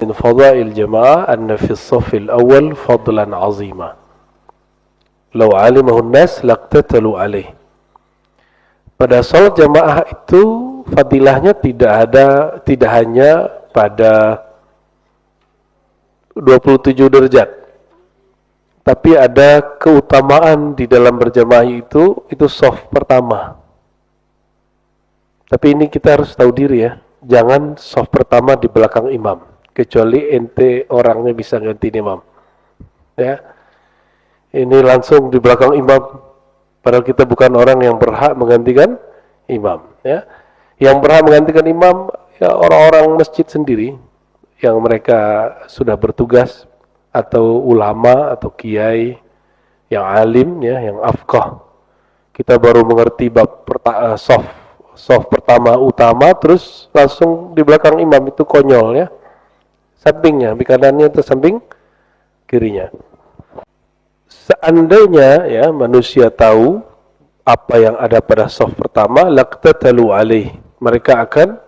min fadail jama'ah anna fi as-saff al-awwal fadlan 'azima. Law 'alimahu an-nas laqtatalu alaih. Pada salat jamaah itu fadilahnya tidak hanya pada 27 derajat, tapi ada keutamaan di dalam berjamaah itu shaf pertama. Tapi ini kita harus tahu diri ya, jangan shaf pertama di belakang imam, kecuali ente orangnya bisa gantiin imam. Ya, ini langsung di belakang imam, padahal kita bukan orang yang berhak menggantikan imam. Ya, yang berhak menggantikan imam ya orang-orang masjid sendiri, yang mereka sudah bertugas, atau ulama atau kiai yang alim ya, yang afqah. Kita baru mengerti bab shaf pertama utama, terus langsung di belakang imam, itu konyol ya. Sampingnya, di kanannya atau samping kirinya. Seandainya ya manusia tahu apa yang ada pada shaf pertama, laqtatalu alaih, mereka akan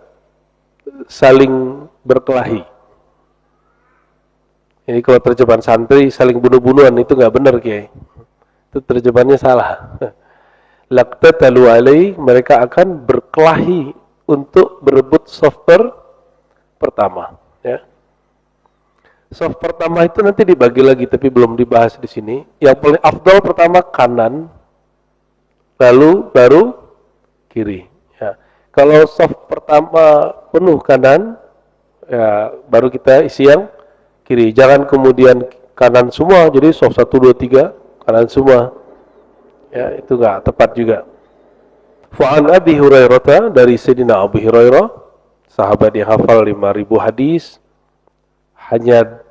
saling berkelahi. Ini kalau terjemahan santri saling bunuh-bunuhan, itu nggak benar Kiai. Itu terjemahannya salah. Laqtatalu alaih, mereka akan berkelahi untuk berebut shaf pertama. Ya. Shaf pertama itu nanti dibagi lagi, tapi belum dibahas di sini. Yang paling afdal pertama kanan, lalu baru kiri. Ya. Kalau shaf pertama penuh kanan, ya baru kita isi yang kiri. Jangan kemudian kanan semua, jadi shaf 1, 2, 3 kanan semua. Ya, itu enggak tepat juga. Fa'an Abi Hurairah, dari Sayyidina Abu Hurairah, sahabat yang hafal 5.000 hadis, hanya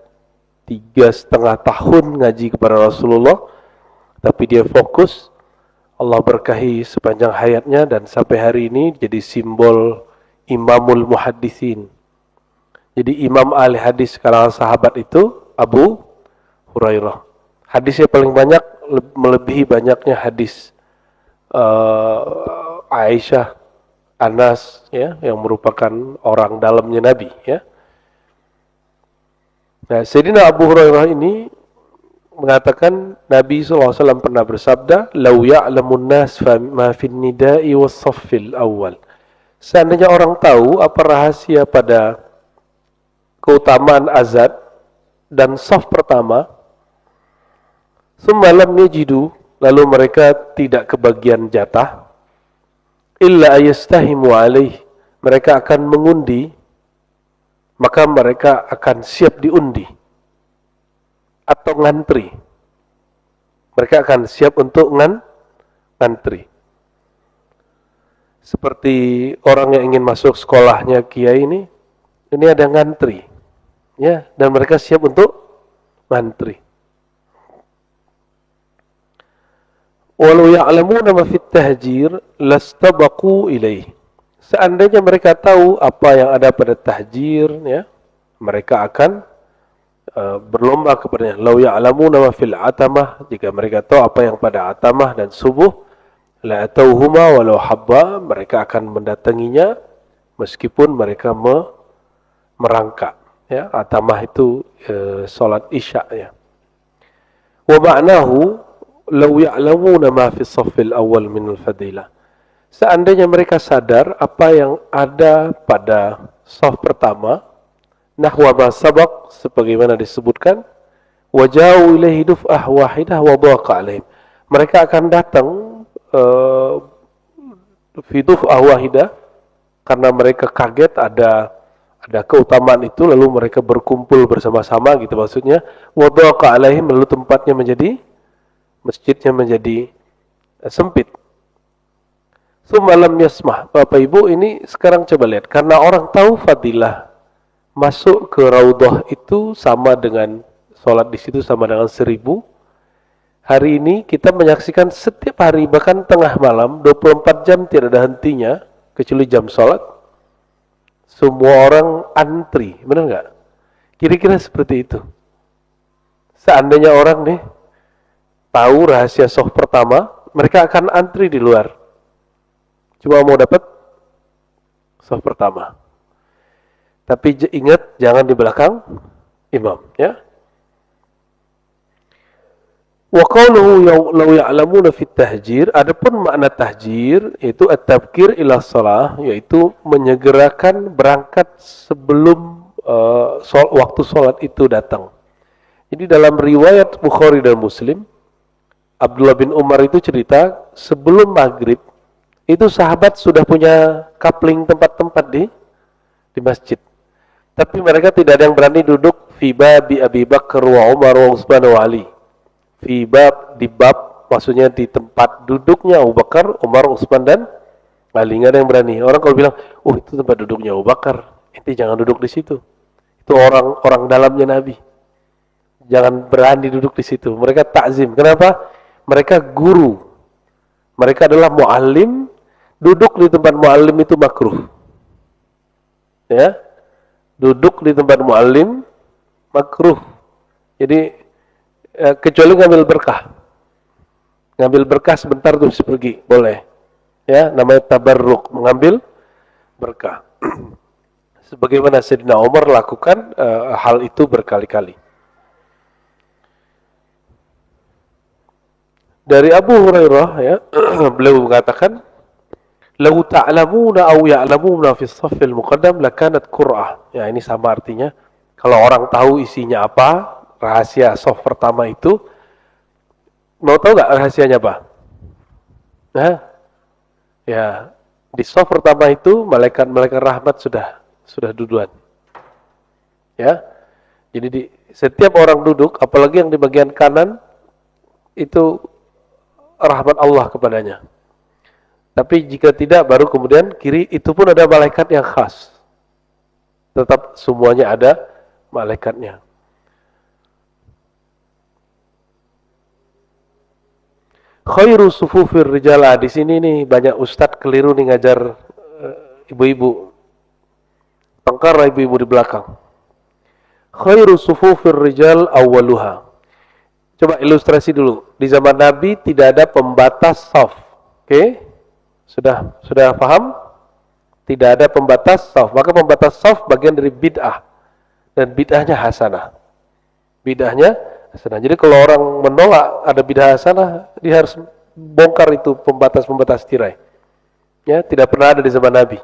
3,5 tahun ngaji kepada Rasulullah, tapi dia fokus. Allah berkahi sepanjang hayatnya dan sampai hari ini jadi simbol Imamul Muhaddisin. Jadi imam ahli hadis kalangan sahabat itu Abu Hurairah. Hadisnya paling banyak, melebihi banyaknya hadis Aisyah, Anas ya, yang merupakan orang dalamnya Nabi ya. Nah, Sayyidina Abu Hurairah ini mengatakan Nabi SAW pernah bersabda, "Lau ya'lamun nas ma fin nida'i was saffil awal." Seandainya orang tahu apa rahasia pada keutamaan azan dan shaf pertama, semalam yajidu, lalu mereka tidak kebagian jatah, illa ayastahimu alaih, mereka akan mengundi, maka mereka akan siap diundi atau ngantri. Mereka akan siap untuk ngantri. Seperti orang yang ingin masuk sekolahnya kiai ini ada ngantri. Ya, dan mereka siap untuk ngantri. Walau ya'lamuna ma fit tahjir lastabaqu ilaih. Seandainya mereka tahu apa yang ada pada tahjir ya, mereka akan berlomba kepadanya. Lau ya'lamuna ma fil atamah, jika mereka tahu apa yang pada atamah dan subuh, la atauhuma walau habba, mereka akan mendatanginya meskipun mereka merangkak. Ya, atamah itu salat isya ya. Wa ma'nahu law ya'lamuna ma fi shaffil awal min al-fadilah. Seandainya mereka sadar apa yang ada pada shaf pertama, nahwa ma sabaq, sebagaimana disebutkan, waja'u ilaihi duf'ah wahidah wa dhaqa alaihim. Mereka akan datang fi duf'ah wahidah, karena mereka kaget ada keutamaan itu, lalu mereka berkumpul bersama-sama gitu maksudnya. Wa dhaqa alaihim, lalu tempatnya masjidnya menjadi sempit. Semalam yasmah. Bapak Ibu, ini sekarang coba lihat, karena orang tahu fadilah masuk ke raudhah itu sama dengan sholat di situ sama dengan 1000. Hari ini kita menyaksikan setiap hari, bahkan tengah malam, 24 jam tidak ada hentinya kecuali jam sholat. Semua orang antri, benar nggak? Kira-kira seperti itu. Seandainya orang nih tahu rahasia shaf pertama, mereka akan antri di luar. Cuma mau dapat shaf pertama. Tapi ingat, jangan di belakang imam, ya. Wa qawluhu law ya'lamuna fit tahjir, adapun makna tahjir yaitu at-tabkir ila shalah, yaitu menyegerakan berangkat sebelum waktu salat itu datang. Jadi dalam riwayat Bukhari dan Muslim, Abdullah bin Umar itu cerita sebelum maghrib itu sahabat sudah punya kapling tempat-tempat di masjid. Tapi mereka tidak ada yang berani duduk fi babi Abi Bakar wa Umar wa Utsman wa Ali. Fi bab, di bab, maksudnya di tempat duduknya Abu Bakar, Umar, Utsman dan Ali. Nggak ada yang berani. Orang kalau bilang, itu tempat duduknya Abu Bakar, ente jangan duduk di situ. Itu orang dalamnya Nabi. Jangan berani duduk di situ. Mereka takzim. Kenapa? Mereka guru. Mereka adalah muallim. Duduk di tempat muallim itu makruh. Ya, duduk di tempat muallim makruh. Jadi kecuali ngambil berkah. Ngambil berkah sebentar terus pergi, boleh. Ya, namanya tabarruk, mengambil berkah. Sebagaimana Sayyidina Umar lakukan hal itu berkali-kali. Dari Abu Hurairah, ya, beliau mengatakan, "Lau ta'lamuna aw ya'lamuna fi as-saffil muqaddam lakanat qur'ah." Ya, ini sama artinya. Kalau orang tahu isinya apa, rahasia saf pertama itu, mau tahu nggak rahasianya apa? Nah, ya, di saf pertama itu malaikat-malaikat rahmat sudah duluan. Ya, jadi di setiap orang duduk, apalagi yang di bagian kanan, itu rahmat Allah kepadanya. Tapi jika tidak, baru kemudian kiri, itu pun ada malaikat yang khas. Tetap semuanya ada malaikatnya. Khairu sufufir rijala, di sini nih banyak ustadz keliru nih ngajar ibu-ibu. Tengkar ibu-ibu di belakang. Khairu sufufir rijal awwaluha. Coba ilustrasi dulu. Di zaman Nabi tidak ada pembatas saf. Oke? Sudah paham? Tidak ada pembatas saf. Maka pembatas saf bagian dari bid'ah. Dan bid'ahnya hasanah. Bid'ahnya hasanah. Jadi kalau orang menolak ada bid'ah hasanah, dia harus bongkar itu pembatas-pembatas tirai. Ya, tidak pernah ada di zaman Nabi.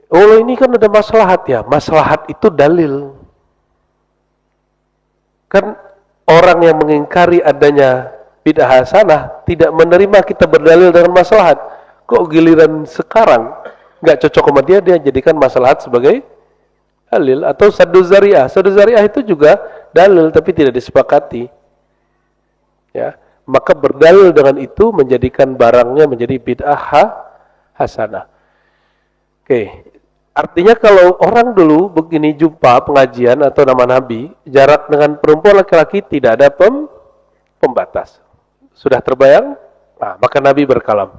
Oh, ini kan ada maslahat ya. Maslahat itu dalil. Kan orang yang mengingkari adanya bid'ah hasanah tidak menerima kita berdalil dengan maslahat. Kok giliran sekarang nggak cocok sama dia jadikan maslahat sebagai dalil. Atau saddu zari'ah. Saddu zari'ah itu juga dalil tapi tidak disepakati. Ya, maka berdalil dengan itu menjadikan barangnya menjadi bid'ah hasanah. Oke. Artinya kalau orang dulu begini jumpa pengajian atau nama Nabi, jarak dengan perempuan laki-laki tidak ada pembatas. Sudah terbayang? Nah, maka Nabi berkalam.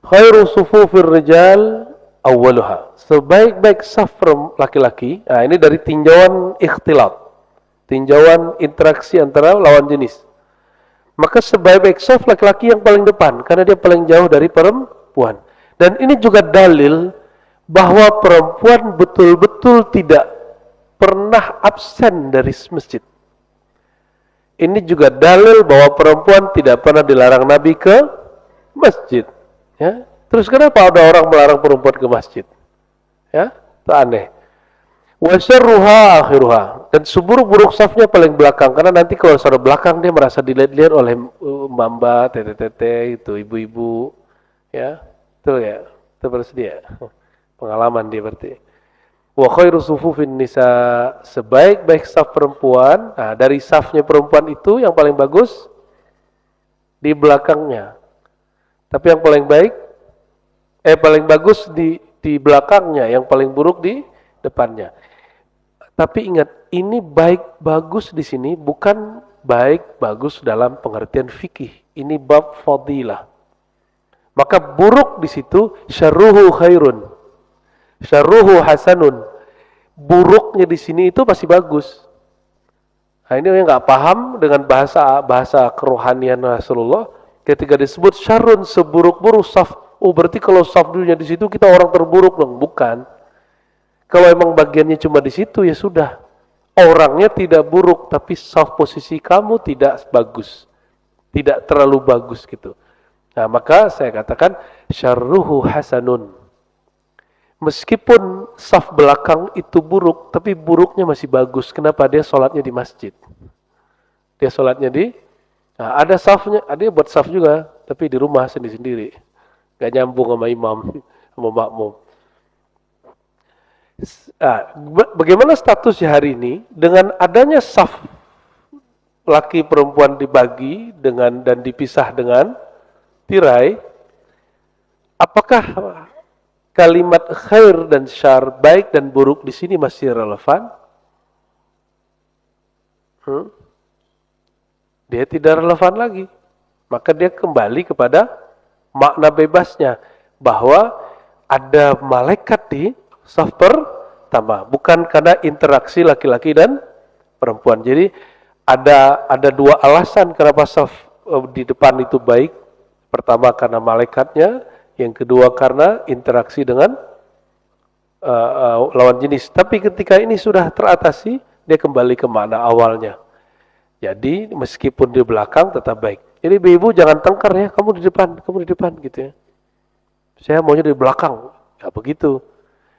Khairu sufufir rijal awwaluha. Sebaik-baik saf laki-laki, nah ini dari tinjauan ikhtilat. Tinjauan interaksi antara lawan jenis. Maka sebaik-baik saf laki-laki yang paling depan, karena dia paling jauh dari perempuan. Dan ini juga dalil bahwa perempuan betul-betul tidak pernah absen dari masjid. Ini juga dalil bahwa perempuan tidak pernah dilarang Nabi ke masjid. Ya, terus kenapa ada orang melarang perempuan ke masjid? Ya, itu aneh. Wa syarruha akhiruha, dan seburuk-buruk safnya paling belakang, karena nanti kalau sudah belakang dia merasa dilihat-lihat oleh mbak-mbak, tete-tete, itu ibu-ibu, ya, betul ya, itu bersedia. Pengalaman dia berarti. Wa khairu sufufin nisa, sebaik-baik saf perempuan, nah dari safnya perempuan itu yang paling bagus di belakangnya. Tapi yang paling paling bagus di belakangnya, yang paling buruk di depannya. Tapi ingat, ini baik bagus di sini bukan baik bagus dalam pengertian fikih. Ini bab fadilah. Maka buruk di situ syarruhu khairun. Syarruhu hasanun. Buruknya di sini itu pasti bagus. Nah, ini yang nggak paham dengan bahasa kerohanian Rasulullah. Ketika disebut syarrun, seburuk-buruk saf. Oh, berarti kalau saf dulunya di situ kita orang terburuk dong? Bukan. Kalau emang bagiannya cuma di situ ya sudah. Orangnya tidak buruk, tapi soft posisi kamu tidak bagus. Tidak terlalu bagus gitu. Nah, maka saya katakan syarruhu hasanun. Meskipun saf belakang itu buruk, tapi buruknya masih bagus. Kenapa? Dia sholatnya di masjid. Dia sholatnya nah, ada safnya, ada buat saf juga, tapi di rumah sendiri-sendiri. Gak nyambung sama imam, sama makmum. Nah, bagaimana statusnya hari ini? Dengan adanya saf laki perempuan dibagi dan dipisah dengan tirai, apakah kalimat khair dan syar, baik dan buruk di sini masih relevan? Dia tidak relevan lagi. Maka dia kembali kepada makna bebasnya, bahwa ada malaikat di saf pertama, bukan karena interaksi laki-laki dan perempuan. Jadi ada dua alasan kenapa saf di depan itu baik. Pertama karena malaikatnya, yang kedua karena interaksi dengan lawan jenis. Tapi ketika ini sudah teratasi, dia kembali ke makna awalnya. Jadi meskipun di belakang tetap baik. Jadi ibu jangan tengkar ya, kamu di depan gitu ya. Saya maunya di belakang. Ya begitu.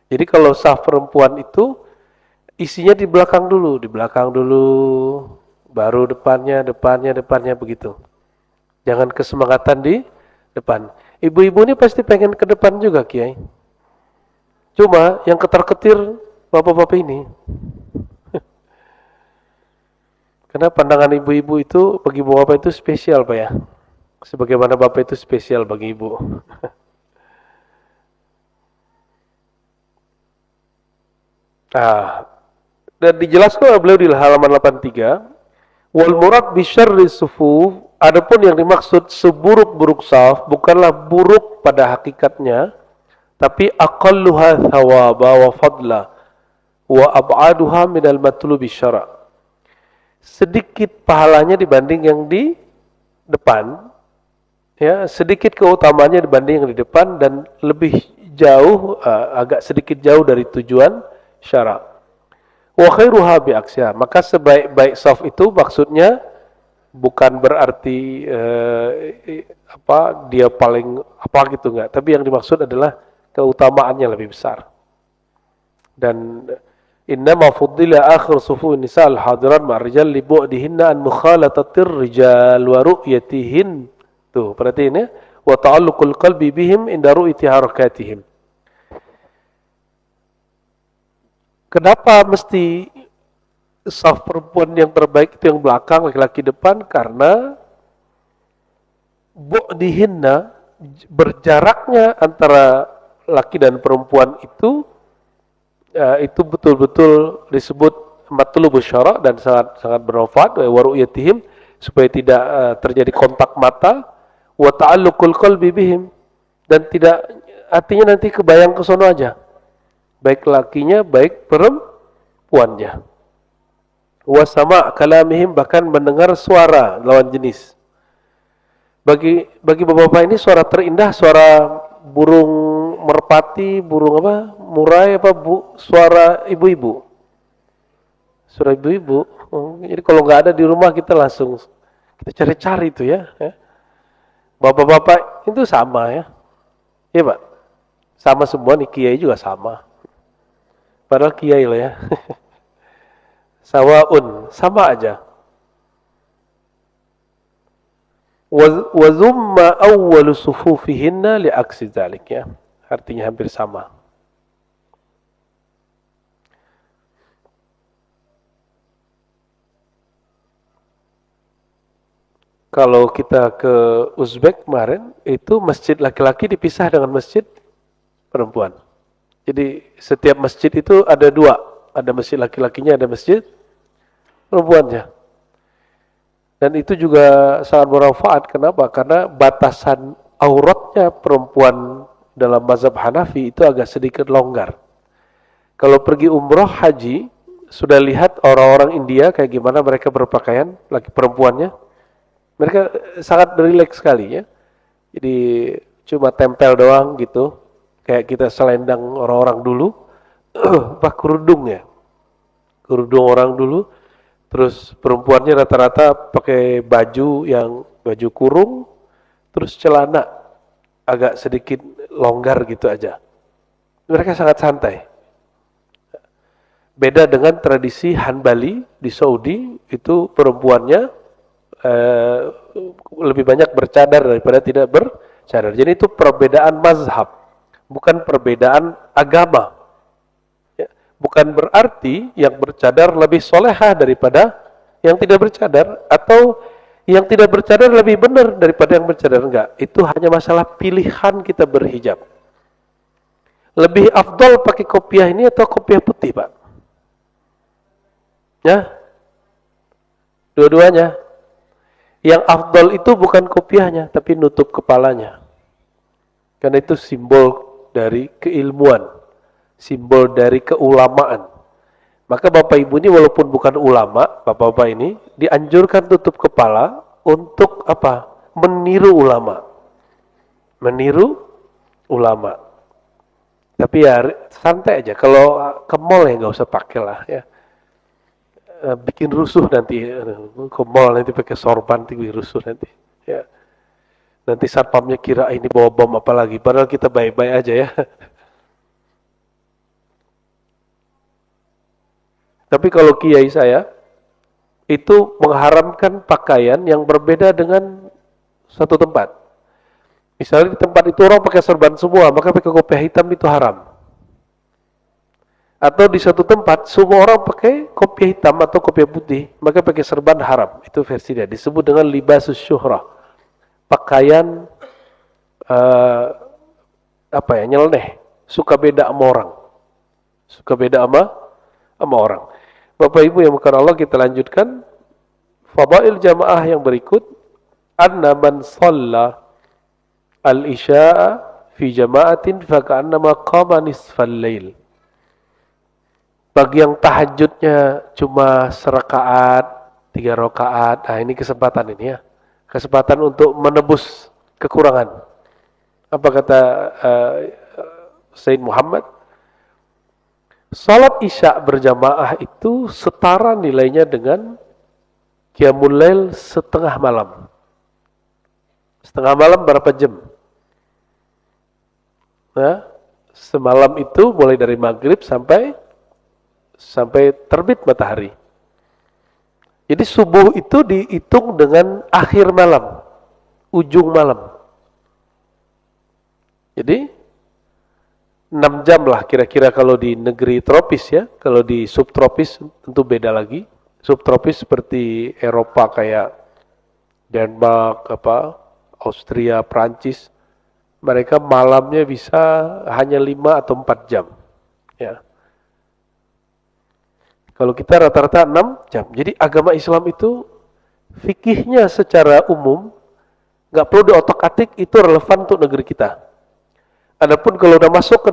Jadi kalau saf perempuan itu isinya di belakang dulu, baru depannya begitu. Jangan kesemangatan di depan. Ibu-ibu ini pasti pengen ke depan juga, Kiai. Cuma yang ketar-ketir bapak-bapak ini. Karena pandangan ibu-ibu itu bagi bapak itu spesial, Pak ya. Sebagaimana bapak itu spesial bagi ibu. Nah, dan dijelaskan oleh beliau di halaman 83, wal murad bi syarri sufuf, adapun yang dimaksud seburuk-buruk saf bukanlah buruk pada hakikatnya, tapi aqalluha thawaba wa fadla wa ab'aduha minal matlubi syara'. Sedikit pahalanya dibanding yang di depan, ya, sedikit keutamanya dibanding yang di depan dan lebih jauh, agak sedikit jauh dari tujuan syara'. Wa khairuha bi aksiha. Maka sebaik-baik saf itu maksudnya bukan berarti dia paling apa gitu enggak, tapi yang dimaksud adalah keutamaannya lebih besar. Dan innama fuddila akhir sufufin nisa al-hadirat ma'ar rijal li bu'dihinna an mukhalatatir rijal wa ru'yatihin. Tuh, perhatiin ya. Wa ta'alluqul qalbi bihim inda ru'yati harakatihim. Kenapa mesti saf perempuan yang terbaik itu yang belakang, laki-laki depan? Karena bu'dihinna, berjaraknya antara laki dan perempuan itu betul-betul disebut matlubus syara' dan sangat bermanfaat wa ru'yatihim, supaya tidak terjadi kontak mata, wa ta'alluqul qalbi bihim, dan tidak artinya nanti kebayang ke sono aja, baik lakinya baik perempuannya. Wa sama' kalamihim, bahkan mendengar suara lawan jenis. Bagi bapak-bapak ini suara terindah suara burung merpati, burung apa? Murai suara ibu-ibu. Suara ibu-ibu. Jadi kalau nggak ada di rumah kita langsung kita cari-cari itu ya. Bapak-bapak itu sama ya. Iya, Pak. Sama semua nih, kiai juga sama. Padahal kiai loh ya. Sawaun, sama aja. Wa zumma awwalu sufufihinna li aksi dzalik ya. Artinya hampir sama. Kalau kita ke Uzbek kemarin, itu masjid laki-laki dipisah dengan masjid perempuan. Jadi setiap masjid itu ada dua. Ada masjid laki-lakinya, ada masjid perempuannya. Dan itu juga sangat bermanfaat. Kenapa? Karena batasan auratnya perempuan dalam mazhab Hanafi itu agak sedikit longgar. Kalau pergi umroh, haji, sudah lihat orang-orang India kayak gimana mereka berpakaian, laki perempuannya. Mereka sangat rileks sekali ya. Jadi cuma tempel doang gitu. Kayak kita selendang orang-orang dulu. apa kerudung ya, kerudung orang dulu. Terus perempuannya rata-rata pakai baju kurung, terus celana agak sedikit longgar gitu aja. Mereka sangat santai. Beda dengan tradisi Hanbali di Saudi, itu perempuannya lebih banyak bercadar daripada tidak bercadar. Jadi itu perbedaan mazhab, bukan perbedaan agama. Ya, bukan berarti yang bercadar lebih solehah daripada yang tidak bercadar, atau yang tidak bercadar lebih benar daripada yang bercadar. Enggak, itu hanya masalah pilihan kita berhijab. Lebih afdol pakai kopiah ini atau kopiah putih, Pak? Ya, dua-duanya. Yang afdol itu bukan kopiahnya, tapi nutup kepalanya. Karena itu simbol dari keilmuan, simbol dari keulamaan. Maka Bapak Ibu ini walaupun bukan ulama, Bapak-bapak ini dianjurkan tutup kepala untuk apa? Meniru ulama. Meniru ulama. Tapi ya santai aja. Kalau ke mall ya nggak usah pakai lah ya. Bikin rusuh nanti, ke mall nanti pakai sorban, bikin rusuh nanti. Ya. Nanti satpamnya kira ini bawa bom apa lagi, padahal kita baik-baik aja ya. Tapi kalau kiai saya itu mengharamkan pakaian yang berbeda dengan satu tempat. Misalnya di tempat itu orang pakai sorban semua, maka pakai kopiah hitam itu haram. Atau di satu tempat semua orang pakai kopiah hitam atau kopiah putih, maka pakai serban haram. Itu versi dia. Disebut dengan libasus syuhrah. Pakaian nyeleneh. Suka beda sama orang. Suka beda sama orang. Bapak Ibu yang bukan Allah, kita lanjutkan. Fadail jamaah yang berikut. Anna man shalla al-isya'a fi jama'atin faka'annama qama nisfal lail. Bagi yang tahajudnya cuma serakaat, 3 rakaat, nah ini kesempatan ini ya. Kesempatan untuk menebus kekurangan. Apa kata Sayyid Muhammad? Salat Isya berjamaah itu setara nilainya dengan Qiyamul Lail setengah malam. Setengah malam berapa jam? Nah, semalam itu mulai dari maghrib sampai terbit matahari. Jadi subuh itu dihitung dengan akhir malam, ujung malam. Jadi 6 jam lah kira-kira kalau di negeri tropis ya. Kalau di subtropis tentu beda lagi. Subtropis seperti Eropa kayak Denmark, Austria, Prancis, mereka malamnya bisa hanya 5 atau 4 jam. Ya. Kalau kita rata-rata 6 jam. Jadi agama Islam itu fikihnya secara umum nggak perlu diotak-atik, itu relevan untuk negeri kita. Adapun kalau udah masuk ke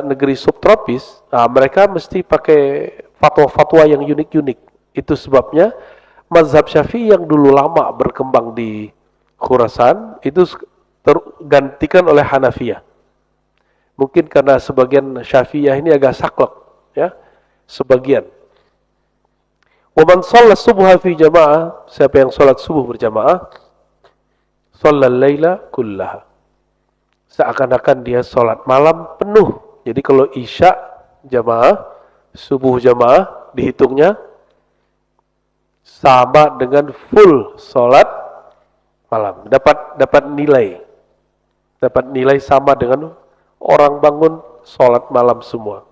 negeri subtropis, nah mereka mesti pakai fatwa-fatwa yang unik-unik. Itu sebabnya mazhab Syafi'i yang dulu lama berkembang di Khurasan itu tergantikan oleh Hanafiyah. Mungkin karena sebagian Syafi'iyah ini agak saklek, ya, sebagian. Wa man shalla subha fi jamaah, siapa yang salat subuh berjamaah, shallal laila kullaha. Seakan-akan dia salat malam penuh. Jadi kalau Isya jamaah, subuh jamaah dihitungnya sama dengan full salat malam. Dapat nilai. Dapat nilai sama dengan orang bangun salat malam semua.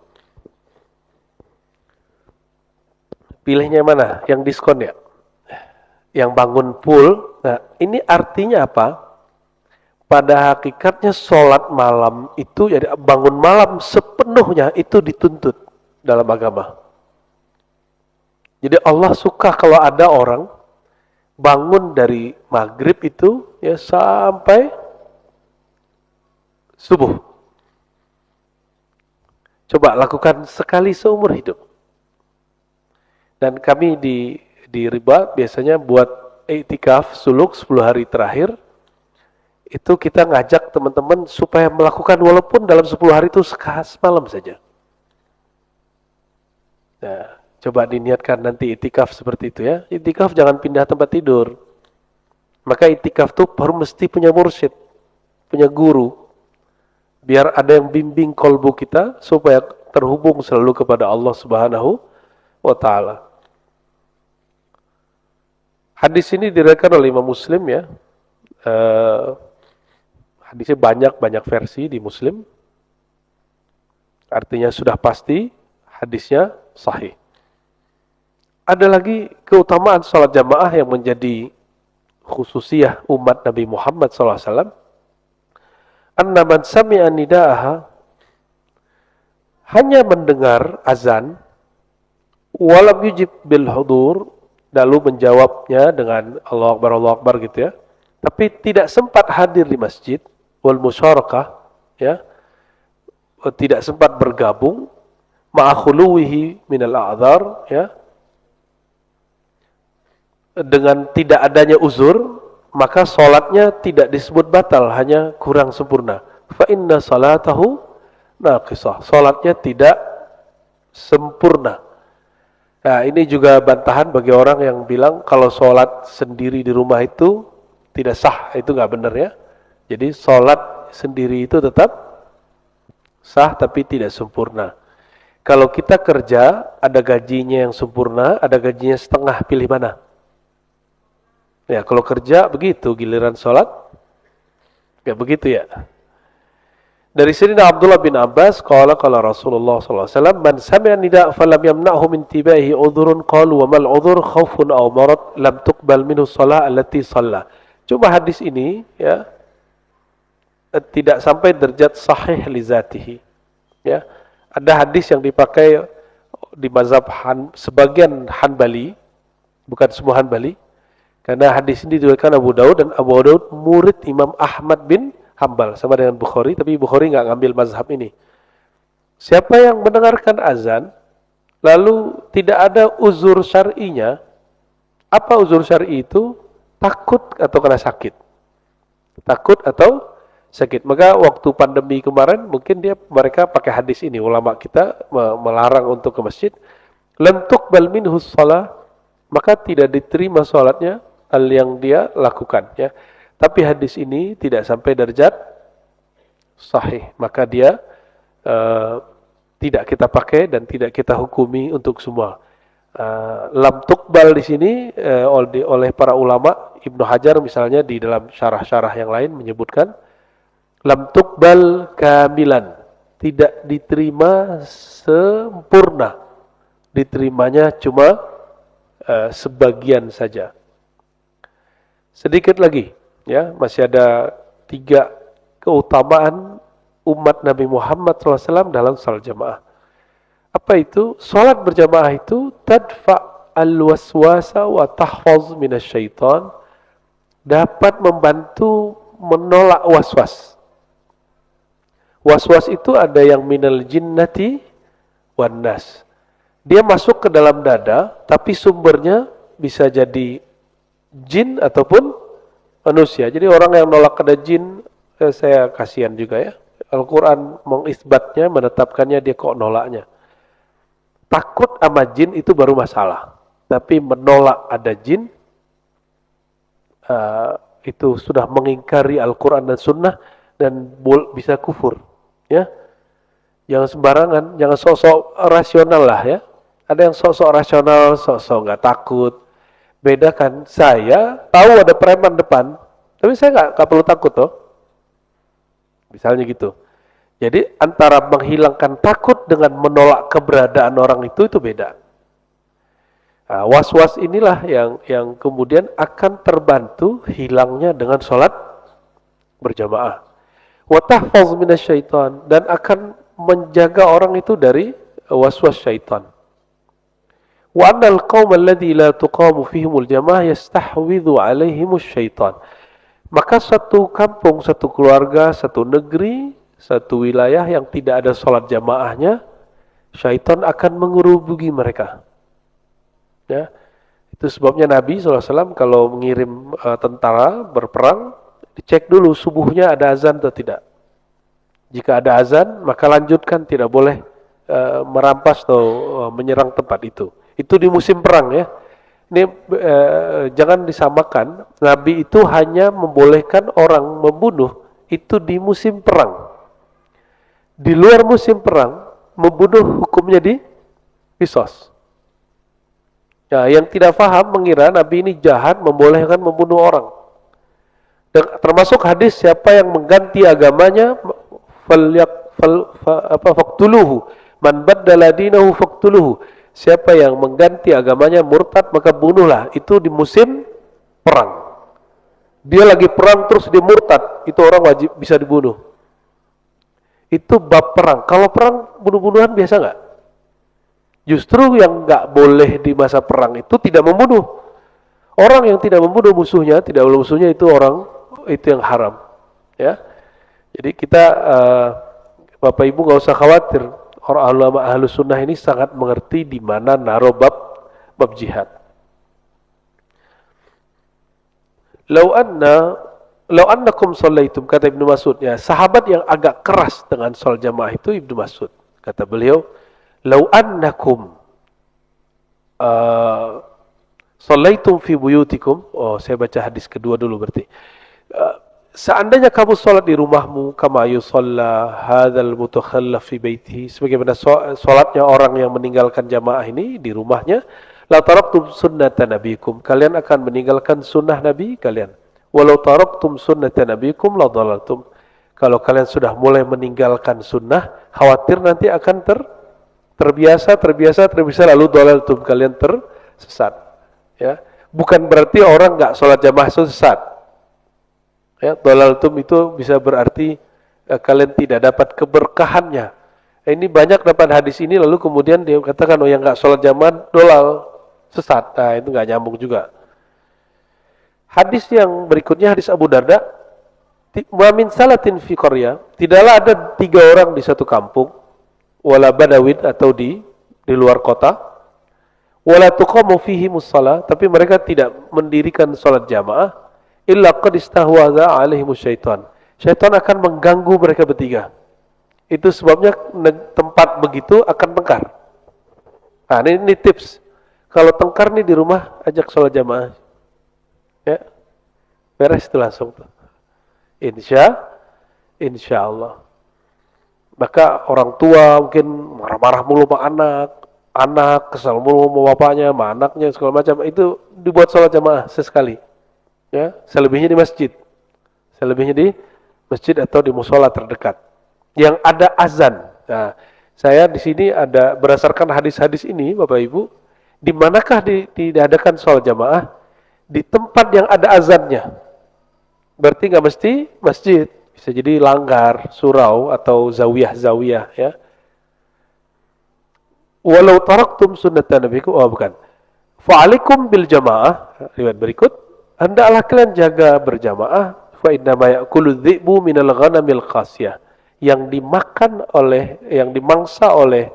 Pilihnya mana? Yang diskon ya? Yang bangun full. Nah, ini artinya apa? Pada hakikatnya sholat malam itu, jadi bangun malam sepenuhnya itu dituntut dalam agama. Jadi Allah suka kalau ada orang bangun dari maghrib itu ya sampai subuh. Coba lakukan sekali seumur hidup. Dan kami di Riba biasanya buat i'tikaf suluk 10 hari terakhir, itu kita ngajak teman-teman supaya melakukan walaupun dalam 10 hari itu semalam saja. Nah, coba diniatkan nanti itikaf seperti itu ya. Itikaf jangan pindah tempat tidur. Maka itikaf tuh baru mesti punya mursyid, punya guru. Biar ada yang bimbing kolbu kita supaya terhubung selalu kepada Allah Subhanahu wa taala. Hadis ini diriwayatkan oleh Imam Muslim ya. Hadisnya banyak versi di Muslim. Artinya sudah pasti hadisnya sahih. Ada lagi keutamaan salat jamaah yang menjadi khususiyah umat Nabi Muhammad SAW. Anna man sami'a nida'aha, hanya mendengar azan, walam yujib bil hudur, lalu menjawabnya dengan Allah Akbar gitu ya. Tapi tidak sempat hadir di masjid, wal musyarakah, ya, tidak sempat bergabung, ma'akhuluwihi minal a'dzar, ya, dengan tidak adanya uzur, maka salatnya tidak disebut batal, hanya kurang sempurna. Fa inna salatahu naqisah, salatnya tidak sempurna. Nah, ini juga bantahan bagi orang yang bilang kalau salat sendiri di rumah itu tidak sah, itu nggak benar ya. Jadi salat sendiri itu tetap sah tapi tidak sempurna. Kalau kita kerja, ada gajinya yang sempurna, ada gajinya setengah, pilih mana? Ya, kalau kerja begitu, giliran sholat, ya begitu ya. Dari Sayyidina Abdullah bin Abbas, qala Rasulullah SAW, man sami'a nida' falam yamna'hu min tibaihi udhurun, qalu wa mal udhur khawfun aw marad lam tuqbal minhu shalah allati shalla. Cuma hadis ini ya tidak sampai derajat sahih li zatihi. Ya. Ada hadis yang dipakai di mazhab sebagian Hanbali, bukan semua Hanbali. Karena hadis ini diriwayatkan Abu Daud, dan Abu Daud murid Imam Ahmad bin Hambal, sama dengan Bukhari, tapi Bukhari nggak ngambil mazhab ini. Siapa yang mendengarkan azan, lalu tidak ada uzur syar'inya, apa uzur syar'i itu? Takut atau kena sakit. Takut atau sakit. Maka waktu pandemi kemarin, mungkin mereka pakai hadis ini, ulama kita melarang untuk ke masjid. Lam tuqbal minhu shalah, maka tidak diterima salatnya hal yang dia lakukan ya. Tapi hadis ini tidak sampai derajat sahih, maka dia tidak kita pakai dan tidak kita hukumi untuk semua. Lam tuqbal di sini oleh para ulama, Ibnu Hajar misalnya di dalam syarah-syarah yang lain menyebutkan lam tuqbal kamilan, tidak diterima sempurna, diterimanya cuma sebagian saja. Sedikit lagi ya, masih ada 3 keutamaan umat Nabi Muhammad SAW dalam salat jamaah. Apa itu? Salat berjamaah itu tadfa al-waswasa wa tahfaz minasyaitan, dapat membantu menolak waswas. Waswas itu ada yang minal jinnati wan nas. Dia masuk ke dalam dada, tapi sumbernya bisa jadi jin ataupun manusia. Jadi orang yang nolak ada jin, saya kasihan juga ya. Al-Quran mengisbatnya, menetapkannya, dia kok nolaknya. Takut sama jin itu baru masalah. Tapi menolak ada jin, itu sudah mengingkari Al-Quran dan Sunnah, dan bisa kufur. Ya, jangan sembarangan, jangan sok-sok rasional lah ya. Ada yang sok-sok rasional, sok-sok nggak takut. Bedakan, saya tahu ada preman depan, tapi saya nggak perlu takut toh. Misalnya gitu. Jadi antara menghilangkan takut dengan menolak keberadaan orang itu beda. Nah, was-was inilah yang kemudian akan terbantu hilangnya dengan sholat berjamaah. Wa tahfaz minasyaitan, dan akan menjaga orang itu dari was-was syaitan. Wa annal qaum alladzi la tuqamu fihimul jamaah yastahwidhu alaihimus syaitan. Maka satu kampung, satu keluarga, satu negeri, satu wilayah yang tidak ada sholat jamaahnya, syaitan akan mengerubugi mereka. Ya, itu sebabnya Nabi SAW kalau mengirim tentara berperang, dicek dulu subuhnya ada azan atau tidak. Jika ada azan, maka lanjutkan, tidak boleh merampas atau menyerang tempat itu. Itu di musim perang ya. Ini jangan disamakan. Nabi itu hanya membolehkan orang membunuh itu di musim perang. Di luar musim perang, membunuh hukumnya di qisas. Ya, yang tidak paham mengira Nabi ini jahat membolehkan membunuh orang. Dan termasuk hadis siapa yang mengganti agamanya faqtuluhu man baddala dinahu faqtuluhu. Siapa yang mengganti agamanya murtad maka bunuhlah. Itu di musim perang. Dia lagi perang terus dia murtad, itu orang wajib bisa dibunuh. Itu bab perang. Kalau perang bunuh-bunuhan biasa nggak? Justru yang nggak boleh di masa perang itu tidak membunuh. Orang yang tidak membunuh musuhnya, tidak membunuh musuhnya itu orang itu yang haram. Ya. Jadi kita Bapak Ibu nggak usah khawatir. Orang ulama ahlu sunnah ini sangat mengerti di mana naruh bab jihad. Lau annakum shallaitum, kata Ibnu Mas'ud, ya, sahabat yang agak keras dengan sholat jamaah itu Ibnu Mas'ud. Kata beliau, lau annakum shallaitum fi buyutikum. Oh, saya baca hadis kedua dulu berarti. Seandainya kamu sholat di rumahmu, kama yusalla hadzal mutakhallaf fi baitihi, sebagaimana sholatnya orang yang meninggalkan jamaah ini di rumahnya, la taraktum sunnata nabikum, kalian akan meninggalkan sunnah nabi kalian. Walau taraktum sunnata nabikum la dhalaltum, kalau kalian sudah mulai meninggalkan sunnah, khawatir nanti akan terbiasa lalu dhalaltum, kalian tersesat. Ya, bukan berarti orang enggak sholat jamaah sesat. Ya, dhalaltum itu bisa berarti kalian tidak dapat keberkahannya. Ini banyak dapat hadis ini lalu kemudian dia katakan yang enggak sholat jamaah dolal, sesat. Nah, itu enggak nyambung juga. Hadis yang berikutnya hadis Abu Darda, wa min salatin fi qaryah, tidaklah ada 3 orang di satu kampung, wala badawin atau di luar kota, wala tuqamu fihi musalla, tapi mereka tidak mendirikan salat jamaah, illa qad istahwaza alaihimus syaitan. Syaitan akan mengganggu mereka bertiga. Itu sebabnya tempat begitu akan tengkar. Nah, ini tips. Kalau tengkar nih di rumah, ajak sholat jamaah. Ya. Beres itu langsung tuh. Insya Allah. Maka orang tua mungkin marah-marah mulu sama anak kesal mulu sama bapaknya, sama anaknya, segala macam. Itu dibuat sholat jamaah sesekali. Ya, selebihnya di masjid. Selebihnya di masjid atau di musola terdekat. Yang ada azan. Nah, saya di sini ada berdasarkan hadis-hadis ini, Bapak Ibu, di manakah diadakan sholat jamaah? Di tempat yang ada azannya. Berarti nggak mesti masjid, bisa jadi langgar, surau atau zawiyah ya. Walau taraktum sunnatan nabikum, bukan. Fa'alikum bil jamaah, riwayat berikut, hendaklah kalian jaga berjamaah, fa inna ma ya'kulu dhi'bu minal ghanamil qasiyah, yang dimangsa oleh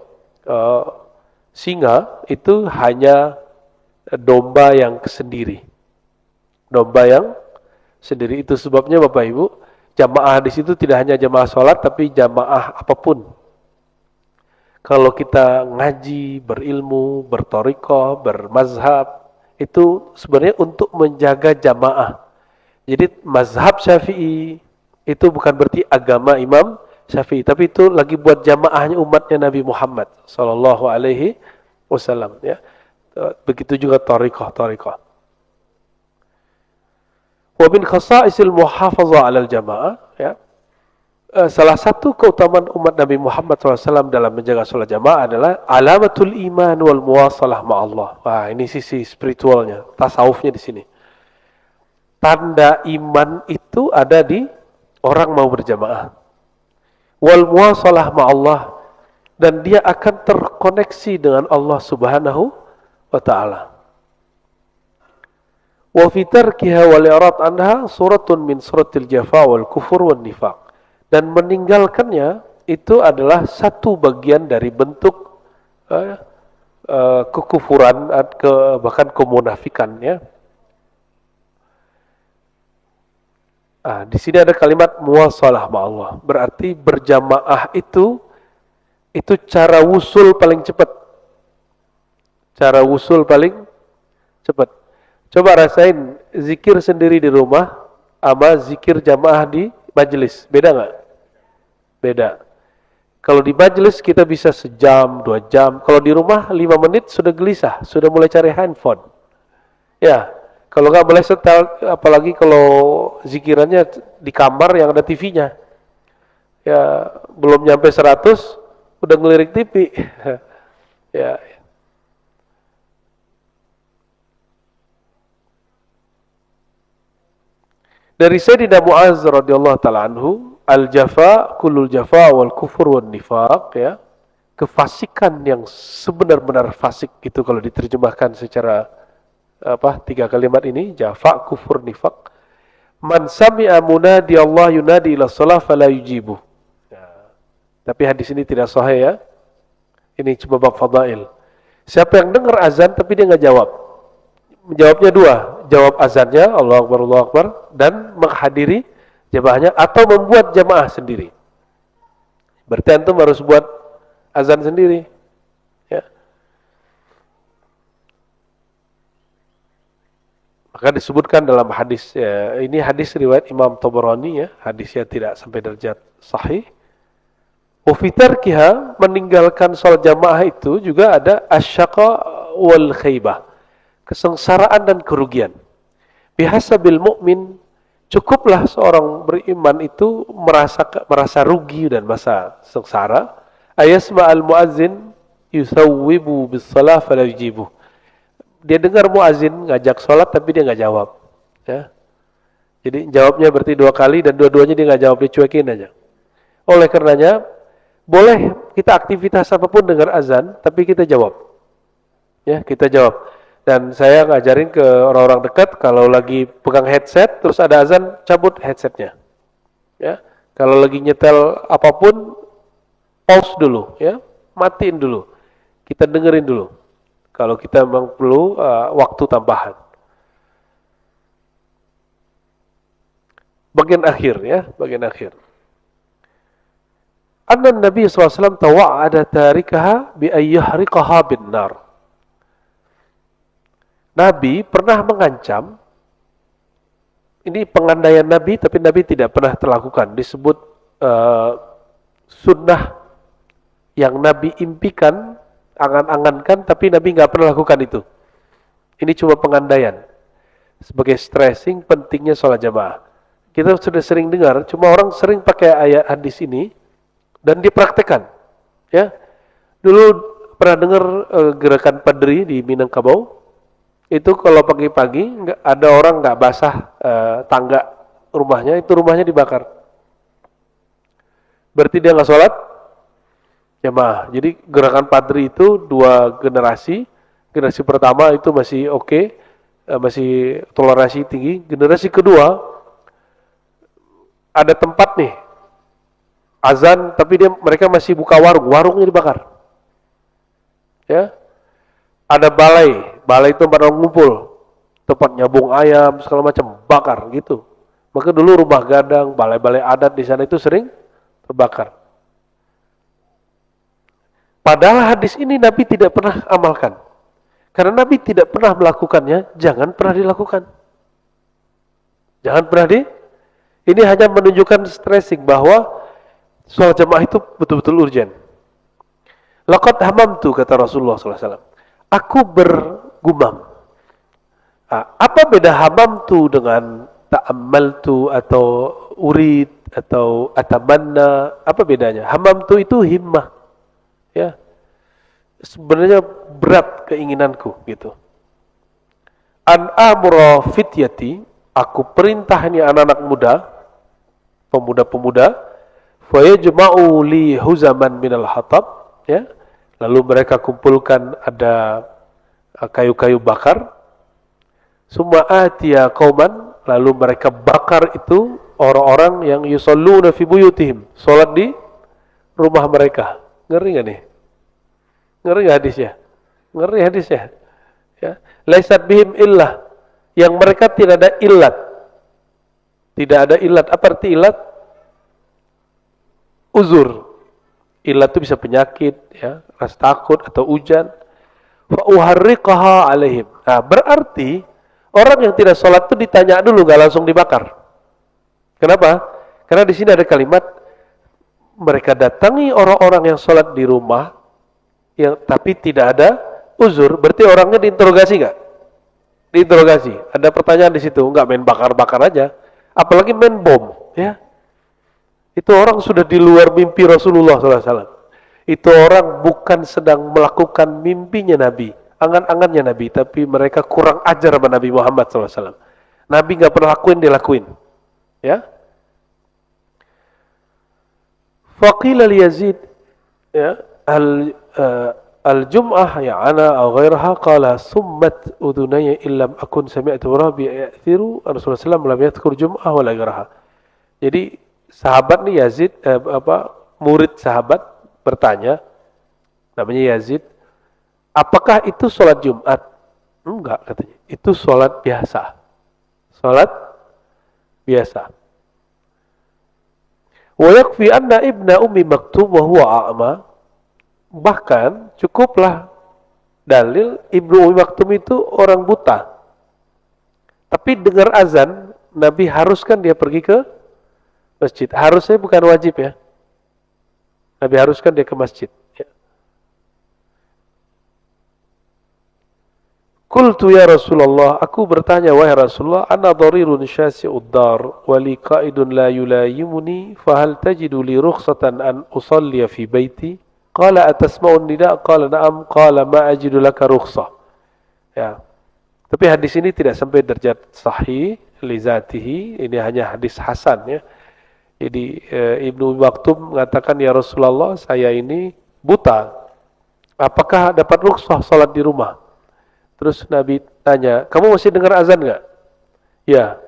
singa itu hanya domba yang sendiri. Domba yang sendiri, itu sebabnya Bapak Ibu, jamaah di situ tidak hanya jamaah sholat tapi jamaah apapun. Kalau kita ngaji, berilmu, berthariqah, bermazhab, itu sebenarnya untuk menjaga jamaah. Jadi mazhab Syafi'i itu bukan berarti agama Imam Syafi'i, tapi itu lagi buat jamaahnya umatnya Nabi Muhammad sallallahu alaihi wasallam ya. Begitu juga thariqah. Wa min khasa'isil muhafazah 'alal jamaah, ya. Salah satu keutamaan umat Nabi Muhammad SAW dalam menjaga sholat jamaah adalah alamatul iman wal muwasalah ma'allah. Wah, ini sisi spiritualnya, tasawufnya di sini. Tanda iman itu ada di orang mau berjamaah. Wal muwasalah ma'allah, dan dia akan terkoneksi dengan Allah Subhanahu wa ta'ala. Wa fi tarkiha wal i'rad anha suratun min suratil jafa wal kufur wan nifaq. Dan meninggalkannya itu adalah satu bagian dari bentuk kekufuran, bahkan kemunafikan ya. Di sini ada kalimat muwasalah ma'allah, berarti berjamaah itu Itu cara wusul paling cepat. Cara wusul paling cepat. Coba rasain zikir sendiri di rumah sama zikir jamaah di majelis. Beda nggak? Beda. Kalau di majelis kita bisa sejam, 2 jam. Kalau di rumah 5 menit sudah gelisah, sudah mulai cari handphone. Ya, kalau nggak boleh setel, apalagi kalau zikirannya di kamar yang ada TV-nya. Ya, belum nyampe 100, udah ngelirik TV. Ya. Dari Sayyidina Mu'az radhiyallahu ta'ala anhu, al-jafa, kullul jafa wal kufur wal nifaq, ya. Kefasikan yang sebenar-benar fasik itu kalau diterjemahkan secara 3 kalimat ini, jafa, kufur, nifaq. Man sami'a munadi Allah yunadi ila shalah fala yujibu. Ya. Tapi hadis ini tidak sahih ya. Ini cuma bab fadail. Siapa yang dengar azan tapi dia nggak jawab. Menjawabnya 2, jawab azannya Allahu Akbar dan menghadiri jamaahnya atau membuat jamaah sendiri. Berarti antum harus buat azan sendiri. Ya. Maka disebutkan dalam hadis, ya, ini hadis riwayat Imam Tabarani ya, hadisnya tidak sampai derajat sahih. Ufitarkiha, meninggalkan sholat jamaah itu juga ada asyaqa wal khaybah, kesengsaraan dan kerugian. Bihasabil mu'min, cukuplah seorang beriman itu merasa rugi dan merasa sengsara. Ayasma al muazzin yusawwibu bis shalah fala yujibu. Dia dengar muazin ngajak sholat tapi dia nggak jawab. Ya. Jadi jawabnya berarti 2 kali dan dua-duanya dia nggak jawab, dicuekin aja. Oleh karenanya boleh kita aktivitas apapun dengar azan tapi kita jawab. Ya, kita jawab. Dan saya ngajarin ke orang-orang dekat kalau lagi pegang headset terus ada azan, cabut headsetnya. Ya. Kalau lagi nyetel apapun pause dulu ya, matiin dulu. Kita dengerin dulu. Kalau kita memang perlu waktu tambahan. Bagian akhir ya, bagian akhir. Anna Nabi SAW tawa'ada tarikaha bi ayyahriqaha bin nar. Nabi pernah mengancam, ini pengandaian Nabi tapi Nabi tidak pernah terlakukan, disebut sunnah yang Nabi impikan, angan-angankan tapi Nabi nggak pernah lakukan itu. Ini cuma pengandaian sebagai stressing pentingnya sholat jamaah. Kita sudah sering dengar, cuma orang sering pakai ayat hadis ini dan dipraktekkan. Ya, dulu pernah dengar gerakan padri di Minangkabau. Itu kalau pagi-pagi ada orang nggak basah tangga rumahnya, itu rumahnya dibakar. Berarti dia nggak sholat jamaah. Jadi gerakan padri itu 2 generasi. Generasi pertama itu masih oke, masih toleransi tinggi. Generasi kedua ada tempat nih azan, tapi mereka masih buka warung, warungnya dibakar. Ya, ada balai itu tempat orang ngumpul, tempat nyabung ayam segala macam, bakar gitu. Maka dulu rumah gadang, balai-balai adat di sana itu sering terbakar. Padahal hadis ini Nabi tidak pernah amalkan. Karena Nabi tidak pernah melakukannya, jangan pernah dilakukan. Jangan pernah ini hanya menunjukkan stressing bahwa sholat jamaah itu betul-betul urgent. Laqad hamamtu, kata Rasulullah SAW. Aku bergumam. Apa beda hamamtu dengan ta'ammaltu atau urid atau atamanna? Apa bedanya? Hamamtu itu himmah. Ya, sebenarnya berat keinginanku gitu. An amra fityati, aku perintah ini anak-anak muda, pemuda-pemuda, fayajma'u li huzaman minal hatab, ya. Lalu mereka kumpulkan ada kayu-kayu bakar. Summa atiya qauman, lalu mereka bakar itu orang-orang yang yusalluna fi buyutihim, salat di rumah mereka. Ngeri enggak nih? Ngeri hadisnya? Ngeri hadisnya. Ya. Laisat bihim illah, yang mereka tidak ada illat. Tidak ada illat. Apa arti illat? Uzur. Ilat itu bisa penyakit, ya, rasa takut atau hujan. Fa uharriqaha alaihim. Nah, berarti orang yang tidak sholat itu ditanya dulu, nggak langsung dibakar. Kenapa? Karena di sini ada kalimat mereka datangi orang-orang yang sholat di rumah, yang tapi tidak ada uzur. Berarti orangnya diinterogasi nggak? Diinterogasi. Ada pertanyaan di situ, nggak main bakar-bakar aja. Apalagi main bom, ya. Itu orang sudah di luar mimpi Rasulullah SAW. Itu orang bukan sedang melakukan mimpinya Nabi, angan-angannya Nabi, tapi mereka kurang ajar sama Nabi Muhammad SAW. Nabi nggak pernah lakuin, dia lakuin. Ya. Faqila li Yazid, ya, al-jum'ah ya ana atau ghairaha qala summat udunaya illam akun sami'tu rabbi ya'thiru Rasulullah SAW lam yadhkur jum'ah wala ghairaha. Jadi sahabat nih Yazid murid sahabat bertanya, namanya Yazid, apakah itu sholat Jumat? Enggak, katanya. Itu sholat biasa. Sholat biasa. Wa yakfi anna ibna ummi maktum wa huwa a'ma. Bahkan cukuplah dalil ibnu ummi maktum itu orang buta. Tapi dengar azan, Nabi haruskan dia pergi ke masjid. Harusnya bukan wajib, ya. Nabi haruskan dia ke masjid. Ya. Qultu ya Rasulullah, aku bertanya, wahai Rasulullah, ana dharirun syasi'ud dar wa li qa'idun la yulayimuni fa hal tajidu li rukhsatan an usalli fi baiti? Qala atasma'un nida? Qala na'am. Qala ma ajidu laka rukhsah. Ya. Tapi hadis ini tidak sampai derajat sahih li zatihi, ini hanya hadis hasan, ya. Jadi Ibnu Maktum mengatakan, ya Rasulullah, saya ini buta. Apakah dapat rukhsah salat di rumah? Terus Nabi tanya, kamu masih dengar azan nggak? Ya.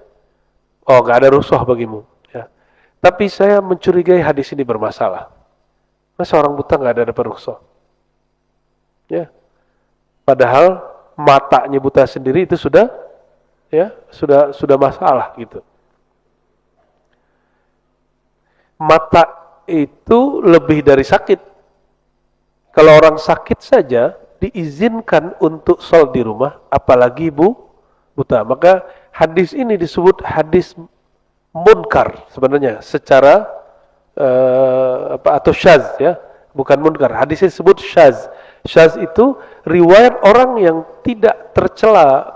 Oh, nggak ada rukhsah bagimu. Ya. Tapi saya mencurigai hadis ini bermasalah. Masa orang buta nggak ada dapat rukhsah? Ya. Padahal matanya buta sendiri itu sudah, ya, sudah masalah gitu. Mata itu lebih dari sakit. Kalau orang sakit saja diizinkan untuk sholat di rumah, apalagi buta. Maka hadis ini disebut hadis munkar sebenarnya secara atau syaz, ya, bukan munkar. Hadisnya disebut syaz. Syaz itu riwayat orang yang tidak tercela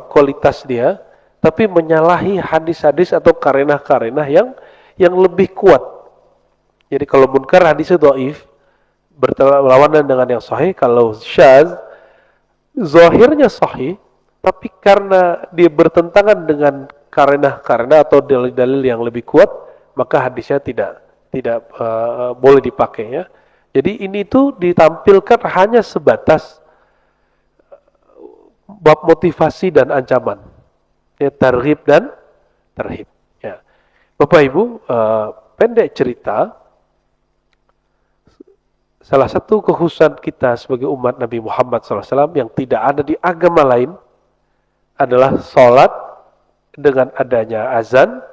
kualitas dia, tapi menyalahi hadis-hadis atau karenah-karenah yang lebih kuat. Jadi kalau munkar hadisnya dhaif, berlawanan dengan yang sahih. Kalau syaz, zahirnya sahih, tapi karena dia bertentangan dengan karenah-karenah atau dalil-dalil yang lebih kuat, maka hadisnya tidak boleh dipakai, ya. Jadi ini tuh ditampilkan hanya sebatas bab motivasi dan ancaman, ya, targhib dan tarhib. Bapak Ibu, pendek cerita, salah satu kekhususan kita sebagai umat Nabi Muhammad SAW yang tidak ada di agama lain adalah sholat dengan adanya azan.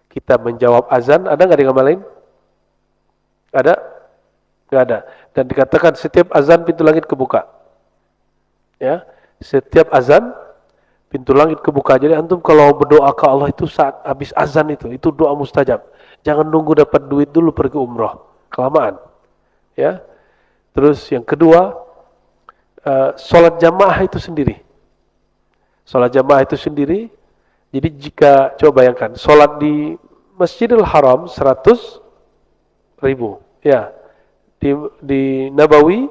Kita menjawab azan, ada nggak di agama lain? Ada? Nggak ada. Dan dikatakan setiap azan pintu langit kebuka. Ya, setiap azan pintu langit kebuka. Jadi antum kalau berdoa ke Allah itu saat habis azan itu doa mustajab. Jangan nunggu dapat duit dulu pergi umroh, kelamaan. Ya. Terus yang kedua, sholat jamaah itu sendiri. Sholat jamaah itu sendiri. Jadi jika coba bayangkan, sholat di Masjidil Haram 100.000, ya. Di Nabawi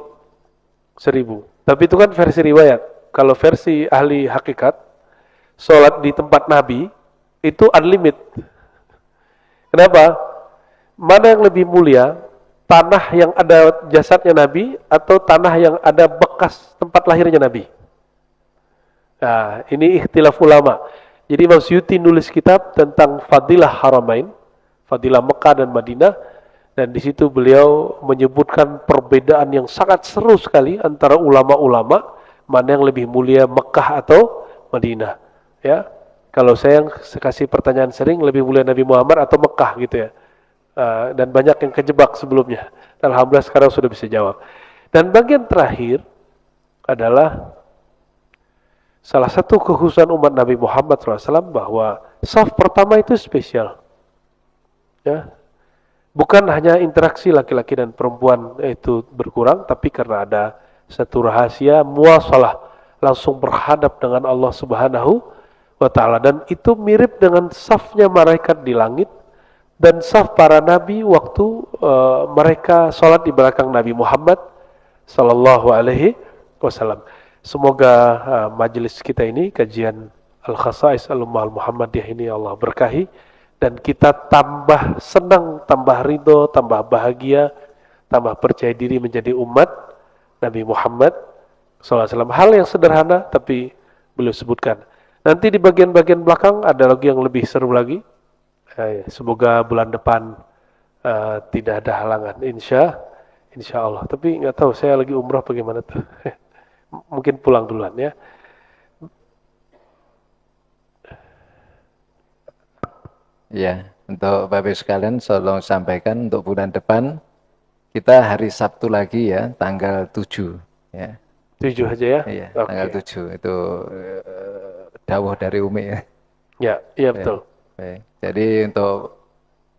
1.000. Tapi itu kan versi riwayat. Kalau versi ahli hakikat, sholat di tempat Nabi itu unlimited. Kenapa? Mana yang lebih mulia? Tanah yang ada jasadnya Nabi atau tanah yang ada bekas tempat lahirnya Nabi? Nah, ini ikhtilaf ulama. Jadi Imam Suyuti nulis kitab tentang Fadilah Haramain, Fadilah Mekah dan Madinah, dan di situ beliau menyebutkan perbedaan yang sangat seru sekali antara ulama-ulama, mana yang lebih mulia Mekah atau Madinah. Ya, kalau saya kasih pertanyaan sering, lebih mulia Nabi Muhammad atau Mekah gitu, ya. dan banyak yang kejebak sebelumnya. Alhamdulillah sekarang sudah bisa jawab. Dan bagian terakhir adalah salah satu kekhususan umat Nabi Muhammad SAW bahwa saf pertama itu spesial. Ya, bukan hanya interaksi laki-laki dan perempuan itu berkurang, tapi karena ada satu rahasia muasalah, langsung berhadap dengan Allah Subhanahu wa Ta'ala. Dan itu mirip dengan safnya malaikat di langit dan saf para nabi waktu mereka sholat di belakang Nabi Muhammad sallallahu alaihi wasallam. Semoga majelis kita ini, kajian Al-Khasa'is Al-Ummah Al-Muhammadiyah ini Allah berkahi, dan kita tambah senang, tambah ridho, tambah bahagia, tambah percaya diri menjadi umat Nabi Muhammad sallallahu alaihi wasallam. Hal yang sederhana tapi beliau sebutkan. Nanti di bagian-bagian belakang ada lagi yang lebih seru lagi. Semoga bulan depan tidak ada halangan, insya Allah. Tapi nggak tahu, saya lagi umrah bagaimana tuh. Mungkin pulang duluan ya. Ya, untuk Bapak sekalian tolong sampaikan untuk bulan depan kita hari Sabtu lagi ya, tanggal 7 ya. 7 aja ya? Iya, Okay. tanggal 7 itu dawuh dari Umi ya. Ya, iya betul. Baik. Jadi untuk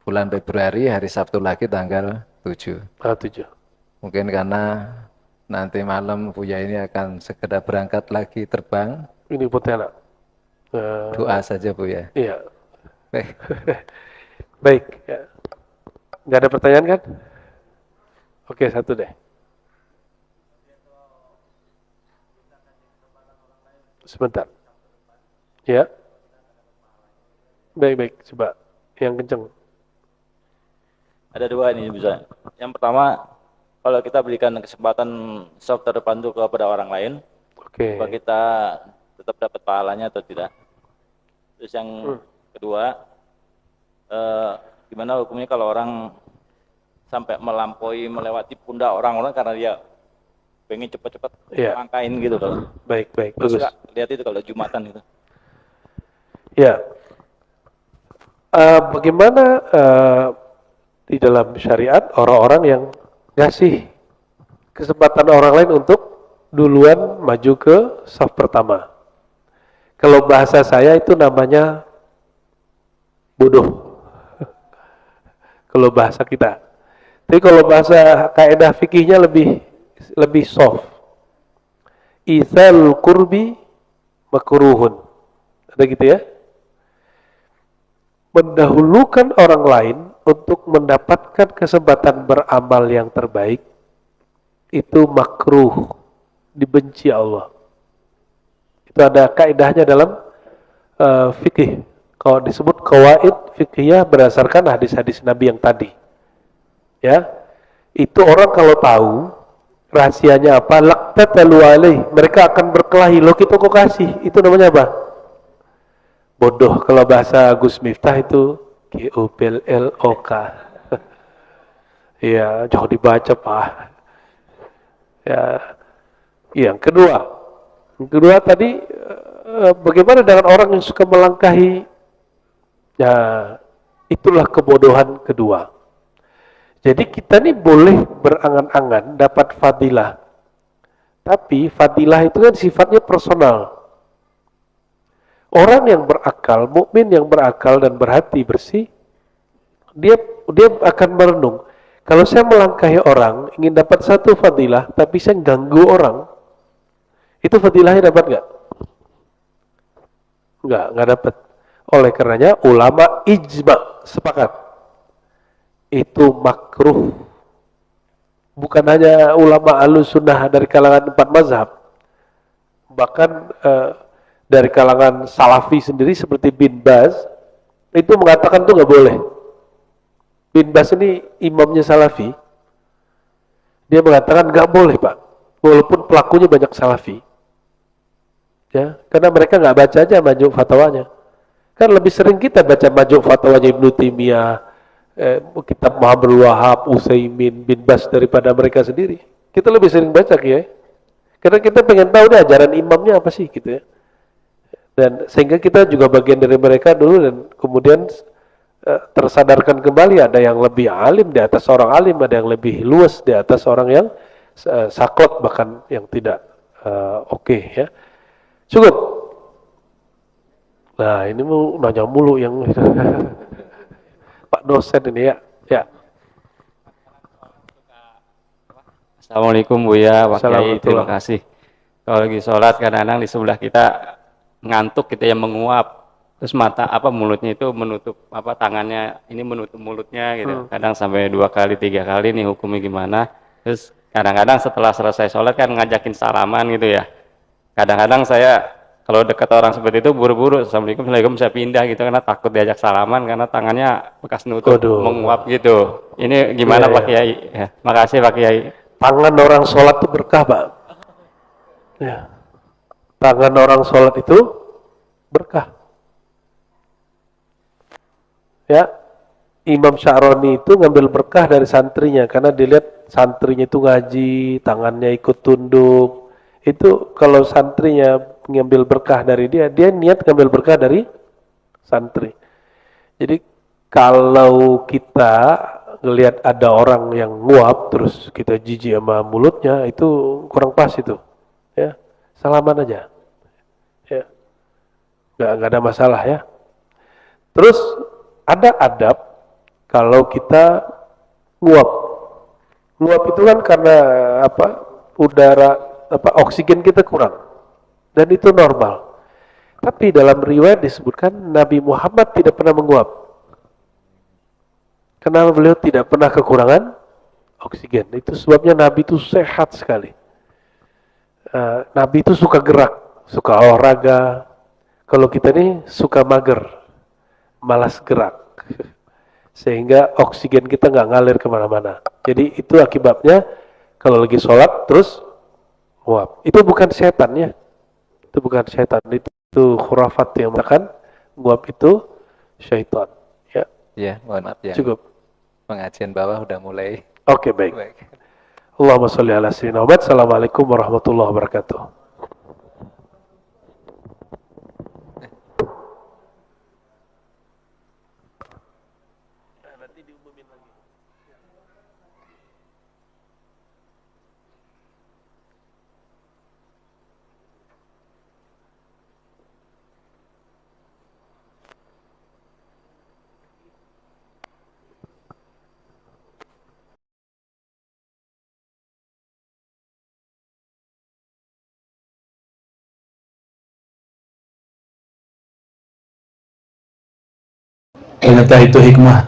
bulan Februari hari Sabtu lagi tanggal 7. 7. Mungkin karena nanti malam Buya ini akan segera berangkat lagi terbang. Ini Pontianak. Doa saja Buya. Iya. Baik. Baik. Ya. Nggak ada pertanyaan kan? Oke, satu deh. Sebentar. Ya. Baik, coba yang kenceng. Ada dua ini bisa. Yang pertama, kalau kita berikan kesempatan soft terdepan itu kepada orang lain, apa kita tetap dapat pahalanya atau tidak? Terus yang kedua, gimana hukumnya kalau orang sampai melewati pundak orang-orang karena dia pengen cepat-cepat langkain gitu kalau. Baik, Terus bagus. lihat itu kalau Jumatan gitu. Ya. Bagaimana di dalam syariat orang-orang yang ngasih kesempatan orang lain untuk duluan maju ke saf pertama? Kalau bahasa saya itu namanya bodoh. Kalau bahasa kita. Tapi kalau bahasa kaidah fikihnya lebih soft. Itsal qurbi makruhun. Ada gitu ya? Mendahulukan orang lain untuk mendapatkan kesempatan beramal yang terbaik itu makruh, dibenci Allah. Itu ada kaidahnya dalam fikih. Kalau disebut qawaid fikihiyah berdasarkan hadis-hadis Nabi yang tadi. Ya. Itu orang kalau tahu rahasianya apa, laqtatalu alaih, mereka akan berkelahi. Lo kita kok kasih, itu namanya apa? Bodoh. Kalau bahasa Gus Miftah itu GOBLOK. Iya, jangan dibaca Pak. Ya, yang kedua tadi bagaimana dengan orang yang suka melangkahi? Ya, itulah kebodohan kedua. Jadi kita nih boleh berangan-angan dapat fadilah, tapi fadilah itu kan sifatnya personal. Orang yang berakal, mukmin yang berakal dan berhati bersih, dia akan merenung. Kalau saya melangkahi orang, ingin dapat satu fadilah, tapi saya ganggu orang, itu fadilahnya dapat nggak? Nggak dapat. Oleh karenanya ulama ijma sepakat itu makruh. Bukan hanya ulama Ahlussunnah dari kalangan 4 mazhab, bahkan dari kalangan Salafi sendiri seperti Bin Baz itu mengatakan tuh nggak boleh. Bin Baz ini imamnya Salafi, dia mengatakan nggak boleh Pak, walaupun pelakunya banyak Salafi, ya, karena mereka nggak baca aja majuk fatwanya. Kan lebih sering kita baca majuk fatwanya Ibnu Taimiyah, kitab Muhammad Wahab, Utsaimin, Bin Baz daripada mereka sendiri. Kita lebih sering baca ya, karena kita pengen tahu deh ajaran imamnya apa sih gitu ya. Dan sehingga kita juga bagian dari mereka dulu, dan kemudian tersadarkan kembali, ada yang lebih alim di atas orang alim, ada yang lebih luas di atas orang yang saklek, bahkan yang tidak oke, ya. Cukup. Nah, ini mau nanya mulu yang Pak dosen ini, ya. Ya. Assalamualaikum Buya, Pak Kiai, Assalamualaikum. terima kasih. Kalau lagi sholat kadang-kadang di sebelah kita ngantuk, kita yang menguap, terus mulutnya itu menutup, tangannya ini menutup mulutnya gitu. Kadang sampai 2 kali 3 kali nih, hukumnya gimana? Terus kadang-kadang setelah selesai sholat kan ngajakin salaman gitu ya. Kadang-kadang saya kalau dekat orang seperti itu buru-buru Assalamualaikum, Assalamualaikum, saya pindah gitu karena takut diajak salaman karena tangannya bekas nutup, menguap gitu. Ini gimana Pak Kiai? Ya, makasih Pak Kiai. Tangan orang sholat itu berkah, Pak. Ya. Tangan orang sholat itu berkah. Ya, Imam Sya'roni itu ngambil berkah dari santrinya karena dilihat santrinya itu ngaji, tangannya ikut tunduk. Itu kalau santrinya ngambil berkah dari dia niat ngambil berkah dari santri. Jadi kalau kita ngelihat ada orang yang nguap terus kita jijik sama mulutnya, itu kurang pas itu, ya. Salaman aja, ya, nggak ada masalah, ya. Terus ada adab kalau kita nguap itu kan karena oksigen kita kurang, dan itu normal. Tapi dalam riwayat disebutkan Nabi Muhammad tidak pernah menguap. Kenapa beliau tidak pernah kekurangan oksigen? Itu sebabnya Nabi itu sehat sekali. Nabi itu suka gerak, suka olahraga. Kalau kita ini suka mager, malas gerak, sehingga oksigen kita nggak ngalir kemana-mana. Jadi itu akibatnya kalau lagi sholat terus nguap. Itu bukan setan, ya. Itu bukan setan. Itu khurafat yang mengatakan nguap itu syaitan. Ya. Ya, mohon maaf ya. Cukup. Pengajian bawah udah mulai. Oke, baik. Allahumma sholli ala sayyidina Muhammad. Assalamualaikum warahmatullahi wabarakatuh. Ternyata itu hikmah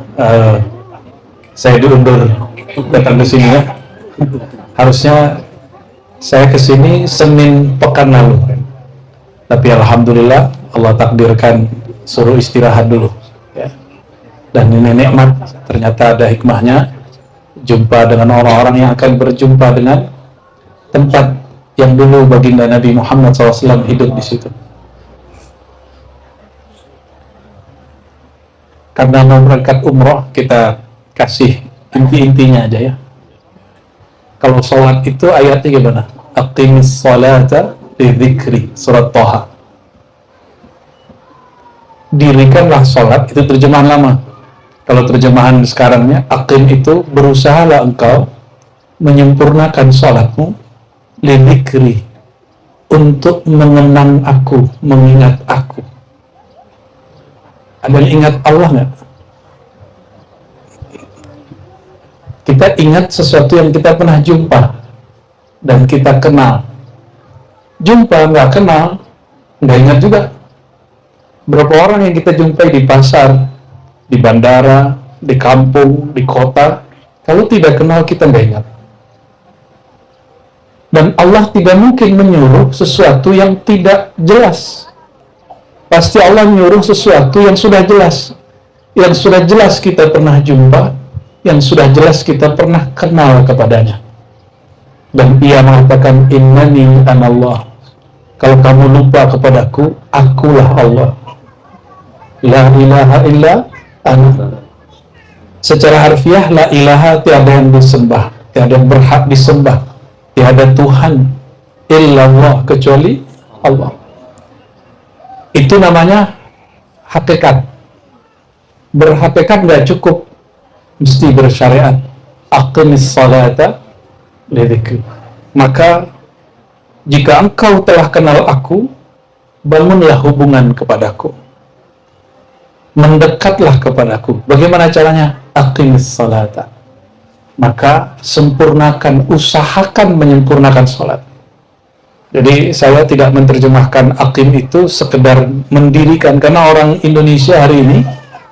saya diundur datang ke sini, ya. Harusnya saya ke sini Senin pekan lalu, tapi alhamdulillah Allah takdirkan suruh istirahat dulu, ya. Dan ini nikmat, ternyata ada hikmahnya, jumpa dengan orang-orang yang akan berjumpa dengan tempat yang dulu baginda Nabi Muhammad SAW hidup di situ. Karena mau berangkat umroh, kita kasih inti-intinya aja, ya. Kalau sholat itu ayatnya gimana? Aqimis sholata lidzikri, surat Toha. Dirikanlah sholat, itu terjemahan lama. Kalau terjemahan sekarangnya, aqim itu berusahalah engkau menyempurnakan sholatmu lidzikri, untuk mengenang aku, mengingat aku. Ada yang ingat Allah nggak? Kita ingat sesuatu yang kita pernah jumpa dan kita kenal. Jumpa nggak kenal, nggak ingat juga. Berapa orang yang kita jumpai di pasar, di bandara, di kampung, di kota, kalau tidak kenal kita nggak ingat. Dan Allah tidak mungkin menyuruh sesuatu yang tidak jelas. Pasti Allah menyuruh sesuatu yang sudah jelas. Yang sudah jelas kita pernah jumpa, yang sudah jelas kita pernah kenal kepadanya. Dan ia mengatakan, innani anallah. Kalau kamu lupa kepadaku, akulah Allah. La ilaha illa ana. Secara harfiah, la ilaha, tiada yang disembah, tiada yang berhak disembah, tiada Tuhan illallah, kecuali Allah. Itu namanya hakikat. berhakikat nggak cukup, mesti bersyariat. Aqimis salata lidzikri. Maka jika engkau telah kenal aku, bangunlah hubungan kepadaku, mendekatlah kepadaku. Bagaimana caranya? Aqimis salata. Maka sempurnakan, usahakan menyempurnakan salat. Jadi saya tidak menerjemahkan aqim itu sekedar mendirikan, karena orang Indonesia hari ini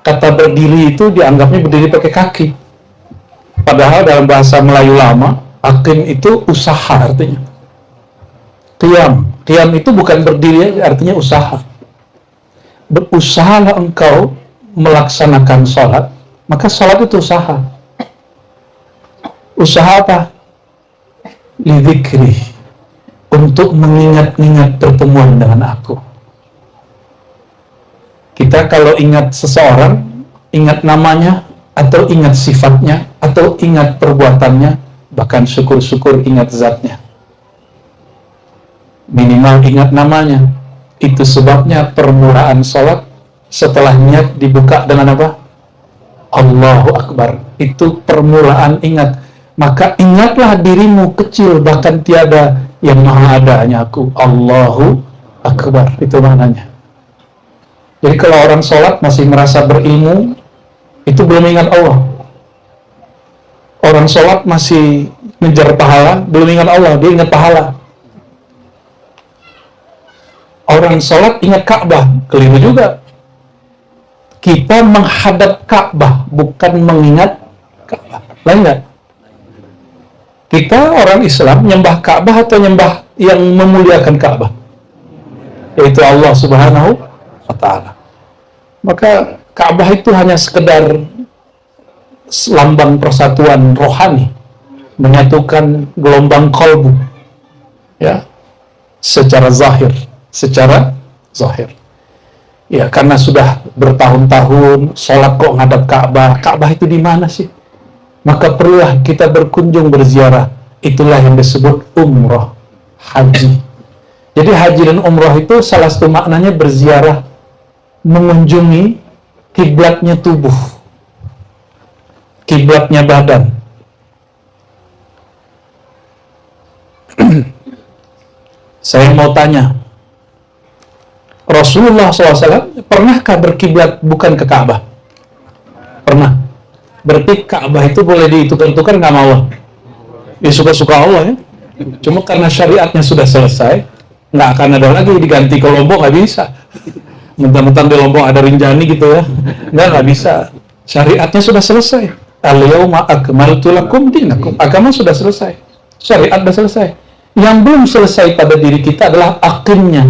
kata berdiri itu dianggapnya berdiri pakai kaki. Padahal dalam bahasa Melayu lama, aqim itu usaha artinya. Qiyam itu bukan berdiri, artinya usaha. Berusahalah engkau melaksanakan salat, maka salat itu usaha. Usaha apa? Lidzikri, untuk mengingat-ingat pertemuan dengan aku. Kita kalau ingat seseorang, ingat namanya, atau ingat sifatnya, atau ingat perbuatannya, bahkan syukur-syukur ingat zatnya. Minimal ingat namanya. Itu sebabnya permulaan sholat setelah niat dibuka dengan apa? Allahu Akbar. Itu permulaan ingat. Maka ingatlah dirimu kecil, bahkan tiada yang maha ada, hanya aku. Allahu Akbar. Itu maknanya. Jadi kalau orang sholat masih merasa berilmu, itu belum ingat Allah. Orang sholat masih ngejar pahala, belum ingat Allah, dia ingat pahala. Orang sholat ingat Ka'bah, keliru juga. Kita menghadap Ka'bah, bukan mengingat Ka'bah. Lain nggak? Kita orang Islam nyembah Ka'bah atau nyembah yang memuliakan Ka'bah? Yaitu Allah Subhanahu wa Ta'ala. Maka Ka'bah itu hanya sekedar lambang persatuan rohani, menyatukan gelombang kolbu, ya, secara zahir. Ya, karena sudah bertahun-tahun sholat kok ngadap Ka'bah. Ka'bah itu di mana sih? Maka perlulah kita berkunjung, berziarah. Itulah yang disebut umrah, haji. Jadi haji dan umrah itu salah satu maknanya berziarah, mengunjungi kiblatnya tubuh, kiblatnya badan. Saya mau tanya, Rasulullah SAW pernahkah berkiblat bukan ke Ka'bah? Pernah. Berarti Ka'bah itu boleh ditukar-tukar nggak mau? Ya suka-suka Allah ya. Cuma karena syariatnya sudah selesai, nggak akan ada lagi diganti ke Lombok, nggak bisa. Mentang-mentang di Lombok ada Rinjani gitu ya, nggak bisa. Syariatnya sudah selesai. Al-yauma akmaltu lakum dinakum. Agama sudah selesai, syariat sudah selesai. Yang belum selesai pada diri kita adalah aqimnya.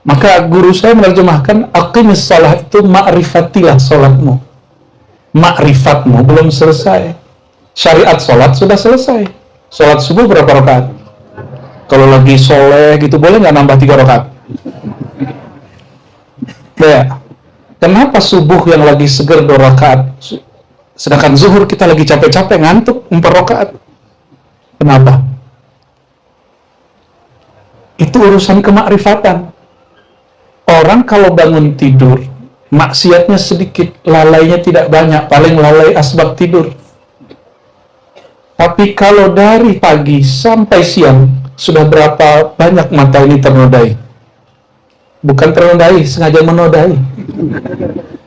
Maka guru saya menerjemahkan aqimis shalah itu ma'rifatilah sholatmu. Ma'rifatmu belum selesai. Syariat sholat sudah selesai. Sholat subuh berapa rakaat? Kalau lagi soleh gitu boleh nggak nambah 3 rakaat? Ya. Kenapa subuh yang lagi seger 2 rakaat, sedangkan zuhur kita lagi capek-capek ngantuk 4 rakaat? Kenapa? Itu urusan kemakrifatan. Orang kalau bangun tidur, maksiatnya sedikit, lalainya tidak banyak, paling lalai asbab tidur. Tapi kalau dari pagi sampai siang, sudah berapa banyak mata ini ternodai? Bukan ternodai, sengaja menodai.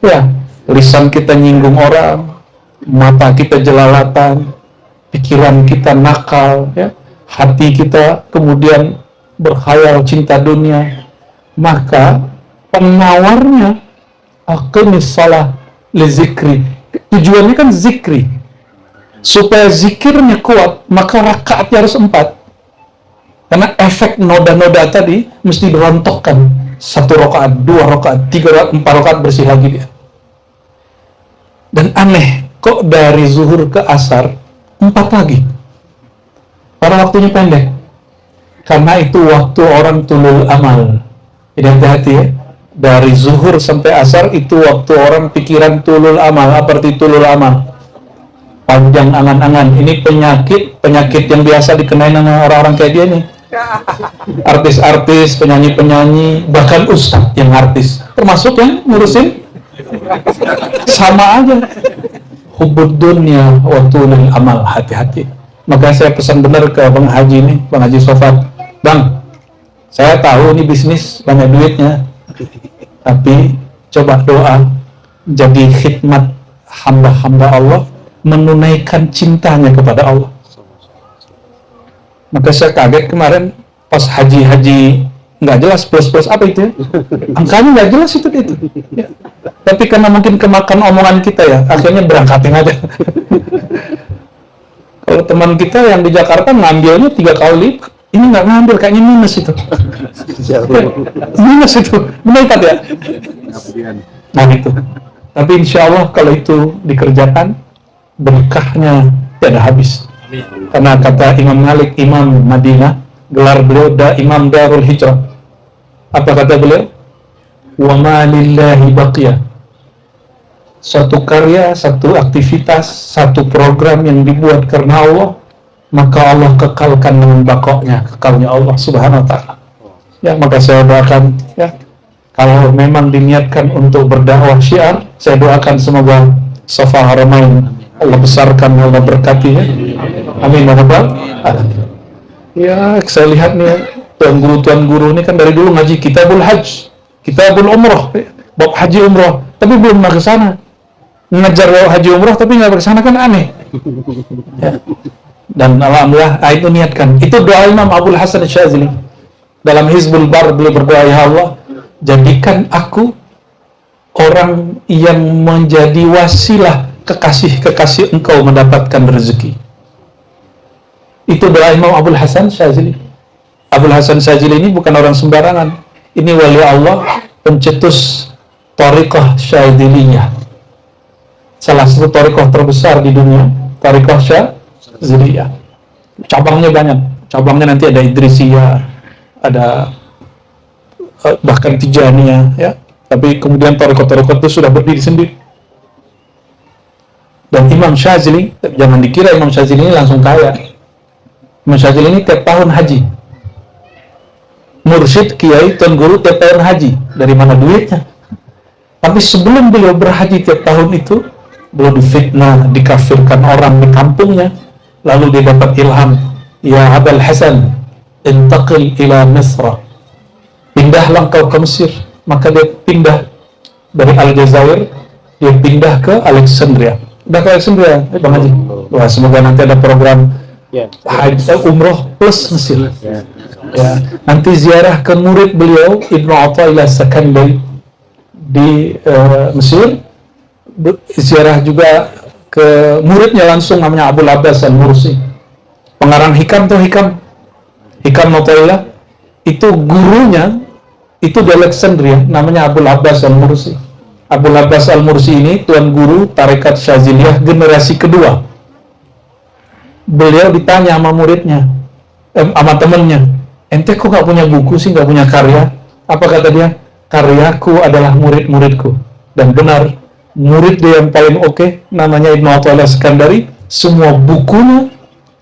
Ya, lisan kita nyinggung orang, mata kita jelalatan, pikiran kita nakal, ya, hati kita kemudian berkhayal cinta dunia. Maka penawarnya aqimis shalah li zikri. Tujuannya kan zikri. Supaya zikirnya kuat, maka rakaatnya harus 4. Karena efek noda-noda tadi mesti dirontokkan. 1 rakaat, 2 rakaat, 3 rakaat, 4 rakaat bersih lagi dia. Dan aneh, kok dari zuhur ke asar 4 lagi? Karena waktunya pendek. Karena itu waktu orang tulul amal. Jadi hati-hati ya. Dari zuhur sampai asar itu waktu orang pikiran tulul amal. Apa arti tulul amal? Panjang angan-angan. Ini penyakit yang biasa dikenai sama orang-orang kayak dia nih. Artis-artis, penyanyi-penyanyi, bahkan ustadz yang artis, termasuk yang ngurusin Sama aja. Hubbud dunya wa tulul amal, hati-hati. Maka saya pesan benar ke Bang Haji ini, Bang Haji Sofat. Bang, saya tahu ini bisnis banyak duitnya, tapi coba doa jadi khidmat hamba-hamba Allah, menunaikan cintanya kepada Allah. Maka saya kaget kemarin pas haji nggak jelas plus apa itu ya? Angkanya nggak jelas itu ya. Tapi karena mungkin kemakan omongan kita ya, akhirnya berangkatin aja. Kalau teman kita yang di Jakarta ngambilnya 3 kali, ini nggak ngambil, kayaknya minus itu. Minus itu, meningkat ya. Nah itu. Tapi insya Allah kalau itu dikerjakan, berkahnya tiada habis. Karena kata Imam Malik, Imam Madinah, gelar beliau Imam Darul Hijrah. Apa kata beliau? Wa ma lillahi baqiya. Satu karya, satu aktivitas, satu program yang dibuat karena Allah, maka Allah kekalkan dengan bakoknya, kekalnya Allah Subhanahu wa ta'ala. Ya, maka saya doakan ya, kalau memang diniatkan untuk berdakwah syiar, saya doakan semoga Safa Haramain Allah besarkan, Allah berkati ya. Amin ya rabbal alamin. Ya, saya lihat nih tuan guru ini kan dari dulu ngaji Kitabul Hajj, Kitabul Umrah, bab haji umrah, tapi belum pernah ke sana. Mengejar haji umrah tapi nggak ke sana kan aneh. Ya. Dan alhamdulillah itu niatkan. Itu doa Imam Abdul Hasan Syazili. Dalam Hizbul Bar beliau berdoa, ya Allah, jadikan aku orang yang menjadi wasilah kekasih-kekasih Engkau mendapatkan rezeki. Itu doa Imam Abdul Hasan Syazili. Abdul Hasan Syazili ini bukan orang sembarangan. Ini wali Allah, pencetus Thariqah Syadziliyah. Salah satu thariqah terbesar di dunia, Thariqah Syadziliyah. Cabangnya banyak. Cabangnya nanti ada Idrisiyah, ada bahkan Tijaniyah, ya. Tapi kemudian thariqah-thariqah itu sudah berdiri sendiri. Dan Imam Syazili, jangan dikira Imam Syazili ini langsung kaya. Imam Syazili ini tiap tahun haji. Mursyid, kiai, tuan guru tiap tahun haji. Dari mana duitnya? Tapi sebelum beliau berhaji tiap tahun itu, beliau difitnah, dikafirkan orang di kampungnya. Lalu dia dapat ilham, ya Abul Hasan, intaqil ila Misra. Pindahlah engkau ke Mesir. Maka dia pindah dari Aljazair, dia pindah ke Alexandria. Udah ke Alexandria, Bang Haji. Wah, semoga nanti ada program haji umroh plus Mesir. Ya, nanti ziarah ke murid beliau Ibnu Athaillah Sakandari di Mesir. Ziarah juga ke muridnya langsung, namanya Abul Abbas Al-Mursi, pengarang Hikam tuh Hikam Athaillah. Itu gurunya itu di Alexandria, namanya Abul Abbas Al-Mursi. Abul Abbas Al-Mursi ini tuan guru Tarekat Syaziliyah generasi kedua. Beliau ditanya sama muridnya, sama temennya, ente kok gak punya buku sih, gak punya karya? Apa kata dia? Karyaku adalah murid-muridku. Dan benar, murid dia yang paling oke, namanya Ibnu Athaillah Sakandari. Semua bukunya,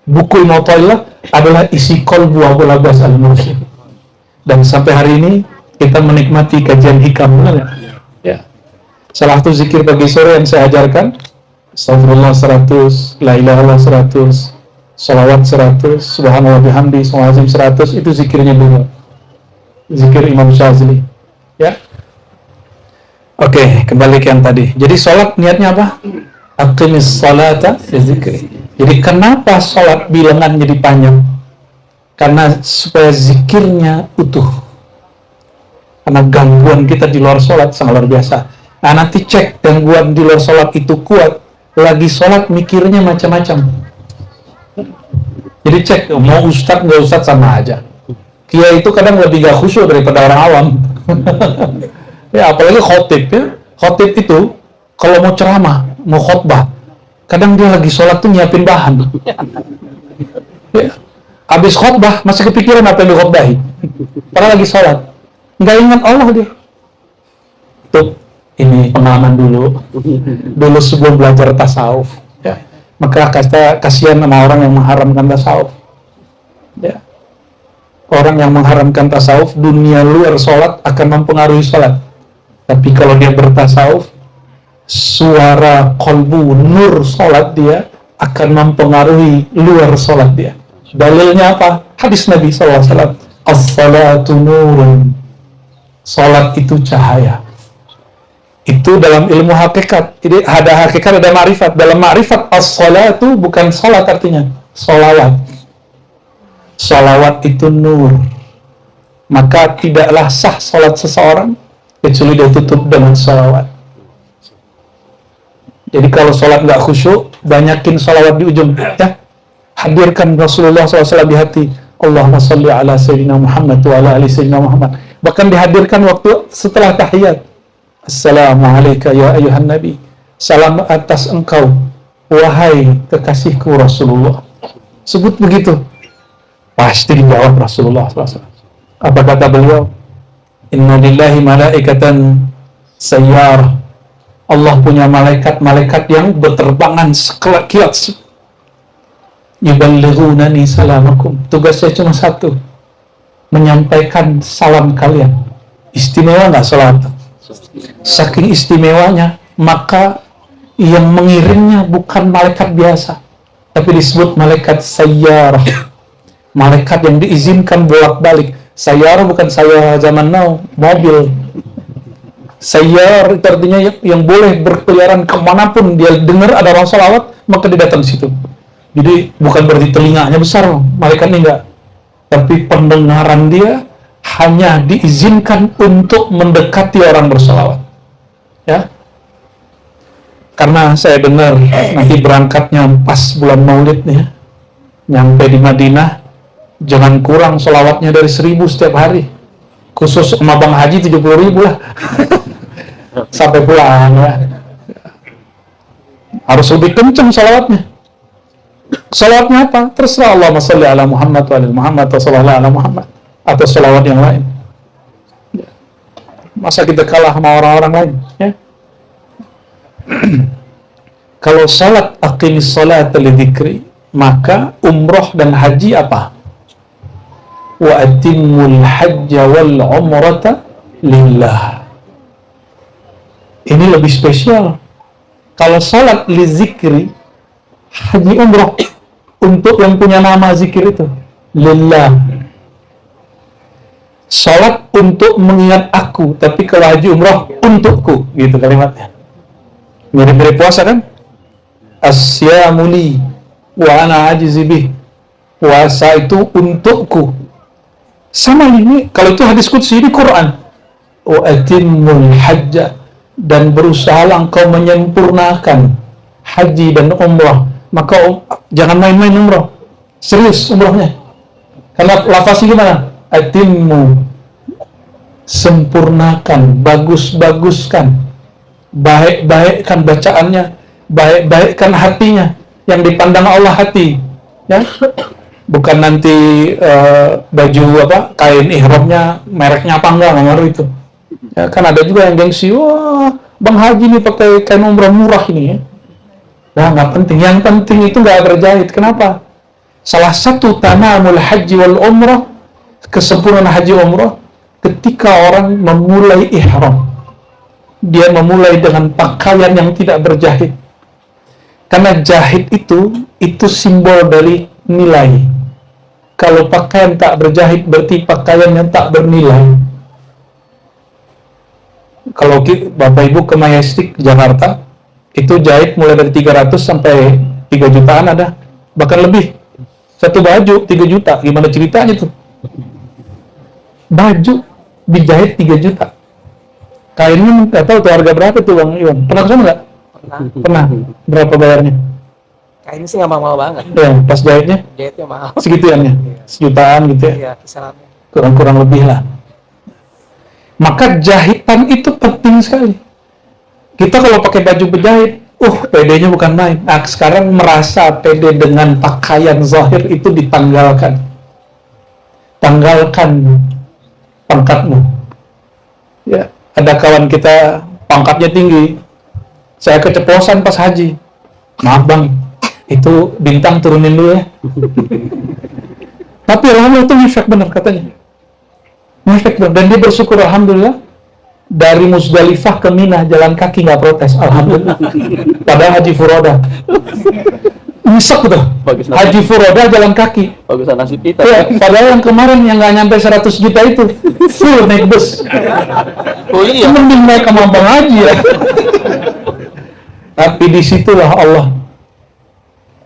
buku Ibnu Athaillah adalah isi qalbu Abul Abbas Al-Mursi. Dan sampai hari ini kita menikmati kajian hikam, benar ya? Salah satu zikir pagi sore yang saya ajarkan, Astagfirullah 100, La ilaha illallah 100, Salawat 100, Subhanallah bihamdi, Subhanallah 100, itu zikirnya dulu. Zikir Imam Syazili. Ya. Oke, kembali ke yang tadi. Jadi sholat niatnya apa? Aqimis sholata fi zikri. Jadi kenapa sholat bilangan jadi panjang? Karena supaya zikirnya utuh. Karena gangguan kita di luar sholat sangat luar biasa. Nah, nanti cek gangguan di luar sholat itu kuat, lagi sholat mikirnya macam-macam. Jadi cek, mau ustadz nggak ustadz sama aja. Kiai itu kadang lebih gak khusyuk daripada orang awam. Ya, apalagi khotib ya. Khotib itu kalau mau ceramah, mau khotbah, kadang dia lagi sholat tuh nyiapin bahan. Ya. Habis khotbah masih kepikiran apa yang dikhotbahi. Padahal lagi sholat, nggak ingat Allah dia. Tuh, ini pengalaman dulu sebelum belajar tasawuf. Ya. Maka kasihan sama orang yang mengharamkan tasawuf. Ya. Orang yang mengharamkan tasawuf, dunia luar sholat akan mempengaruhi sholat. Tapi kalau dia bertasawuf, suara kolbu, nur sholat dia akan mempengaruhi luar sholat dia. Dalilnya apa? Hadis Nabi SAW. As-salatu nurun. Sholat itu cahaya. Itu dalam ilmu hakikat. Jadi ada hakikat, ada ma'rifat. Dalam ma'rifat, as-salatu bukan sholat artinya. Sholawat. Sholawat itu nur. Maka tidaklah sah sholat seseorang kecuali dia tutup dengan sholawat. Jadi kalau sholat nggak khusyuk, banyakin sholawat di ujung. Ya, hadirkan Rasulullah SAW di hati. Allahumma salli ala Sayyidina Muhammad wa ala ali Sayyidina Muhammad. Bahkan dihadirkan waktu setelah tahiyat. Assalamualaikum ya ayuhan Nabi. Salam atas engkau, wahai kekasihku Rasulullah. Sebut begitu. Pasti dijawab Rasulullah SAW. Apa kata beliau? Inna lillahi malaikatan sayyar. Allah punya malaikat-malaikat yang berterbangan sekilat. Yuballighunani salamakum. Tugasnya cuma satu, menyampaikan salam kalian. Istimewa nggak salat? Saking istimewanya, maka yang mengirimnya bukan malaikat biasa, tapi disebut malaikat sayyarah. Malaikat yang diizinkan bolak-balik. Sayyarah bukan saya zaman now, mobil. Sayyar itu artinya yang boleh berkeliaran kemanapun dia dengar ada orang salawat, maka dia datang situ. Jadi bukan berarti telinganya besar, malaikatnya enggak. Tapi pendengaran dia hanya diizinkan untuk mendekati orang bersalawat. Ya. Karena saya dengar nanti berangkatnya pas bulan Maulid nih, nyampe di Madinah, jangan kurang salawatnya dari 1000 setiap hari. Khusus sama Bang Haji 70.000 lah. Sampai pulang ya. Harus lebih kenceng salawatnya. Salawatnya apa? Terserah, Allahumma sholli ala Muhammad wa ala Muhammad atau sallallahu ala Muhammad atau salawat yang lain. Masa kita kalah sama orang-orang lain? Ya. Kalau salat aqimis salat li dzikri, maka umroh dan haji apa? Wa atimmul hajja wal umrata lillah. Ini lebih spesial. Kalau salat li zikri, haji umroh untuk yang punya nama zikir itu lillah. Salat untuk mengingat aku, tapi kalau haji umroh untukku, gitu kalimatnya. Mirip-mirip puasa kan? Asyamu li wa ana ajizi bih. Puasa itu untukku. Sama ini, kalau itu hadis qudsi, ini Quran. Wa atimmul hajja, dan berusahalah engkau menyempurnakan haji dan umrah. Maka jangan main-main umrah, serius umrahnya. Karena lafaznya gimana? Atimmu, sempurnakan, bagus-baguskan, baik-baikkan bacaannya, baik-baikkan hatinya, yang dipandang Allah hati, ya. Bukan nanti baju apa, kain ihramnya mereknya apa enggak ngaruh itu. Ya, kan ada juga yang gengsi, wah Bang Haji nih pakai kain umrah murah ini ya. Nah, nggak penting. Yang penting itu nggak berjahit. Kenapa? Salah satu tamamul haji wal umrah, kesempurnaan haji umrah, ketika orang memulai ihram, dia memulai dengan pakaian yang tidak berjahit. Karena jahit itu simbol dari nilai. Kalau pakaian tak berjahit berarti pakaian yang tak bernilai. Kalau Bapak Ibu ke Majestic Jakarta, itu jahit mulai dari 300 sampai 3 jutaan ada, bahkan lebih. Satu baju 3 juta, gimana ceritanya tuh? Baju dijahit 3 juta. Kainnya nggak tahu tuh harga berapa tuh Bang Iwan. Pernah kesana nggak? Pernah. Berapa bayarnya? Kainnya sih nggak mahal banget. Ya, pas jahitnya? Jahitnya mahal. Segituannya? Sejutaan gitu ya? Iya, kisarannya. Kurang-kurang lebih lah. Maka jahitan itu penting sekali. Kita kalau pakai baju berjahit, pedenya bukan main. Nah, sekarang merasa pede dengan pakaian zahir itu ditanggalkan. Tanggalkan pangkatmu. Ya, ada kawan kita pangkatnya tinggi. Saya keceplosan pas haji. Maaf Bang, itu bintang turunin dulu ya. Tapi alhamdulillah itu ngefek benar katanya. Ngefek benar. Dan dia bersyukur alhamdulillah dari Musdalifah ke Mina jalan kaki nggak protes, alhamdulillah. Padahal Haji Furoda nyesek tuh, Haji Furoda jalan kaki. Bagusan nasib kita. Ya, padahal yang kemarin yang nggak nyampe 100 juta itu full naik bus. Oh iya. Mending naik sama Bang Haji ya. Tapi disitulah Allah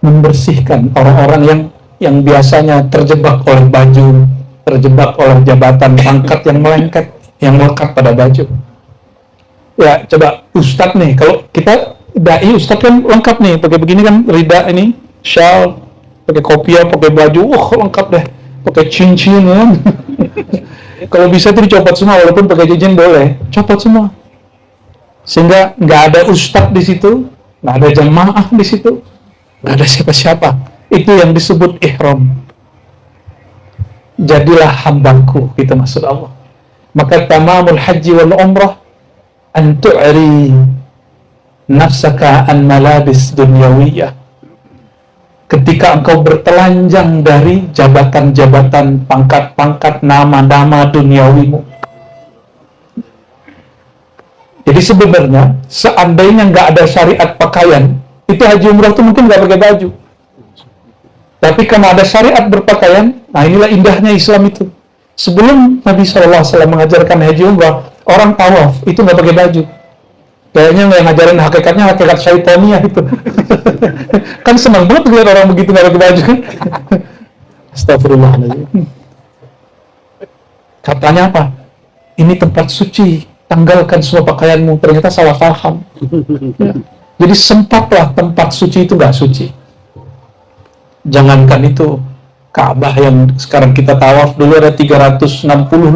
membersihkan orang-orang yang biasanya terjebak oleh baju, terjebak oleh jabatan, pangkat yang melengket, yang melekat pada baju. Ya, coba Ustadz nih, kalau kita dai Ustadz kan lengkap nih, pakai begini kan, rida ini, shawl, pakai kopiah, pakai baju, lengkap deh, pakai cincin kan. Kalau bisa tuh dicopot semua, walaupun pakai cincin boleh, copot semua. Sehingga nggak ada Ustadz di situ, nggak ada jamaah di situ, nggak ada siapa-siapa. Itu yang disebut ihram. Jadilah hambaku, gitu maksud Allah. Maka tamamul haji wal umrah an tu'ri nafsaka an malabis dunyawiyah. Ketika engkau bertelanjang dari jabatan-jabatan, pangkat-pangkat, nama-nama duniawimu. Jadi sebenarnya seandainya nggak ada syariat pakaian, itu haji umrah itu mungkin nggak pakai baju. Tapi karena ada syariat berpakaian, nah inilah indahnya Islam itu. Sebelum Nabi SAW mengajarkan haji umrah, orang tawaf itu nggak pakai baju. Kayaknya yang ngajarin hakikatnya hakikat syaitaniyah itu. Kan senang banget lihat orang begitu nggak pakai baju kan. Astagfirullahaladzim. Katanya apa? Ini tempat suci, tanggalkan semua pakaianmu. Ternyata salah paham. Ya. Jadi sempatlah tempat suci itu nggak suci. Jangankan itu, Ka'bah yang sekarang kita tawaf, dulu ada 360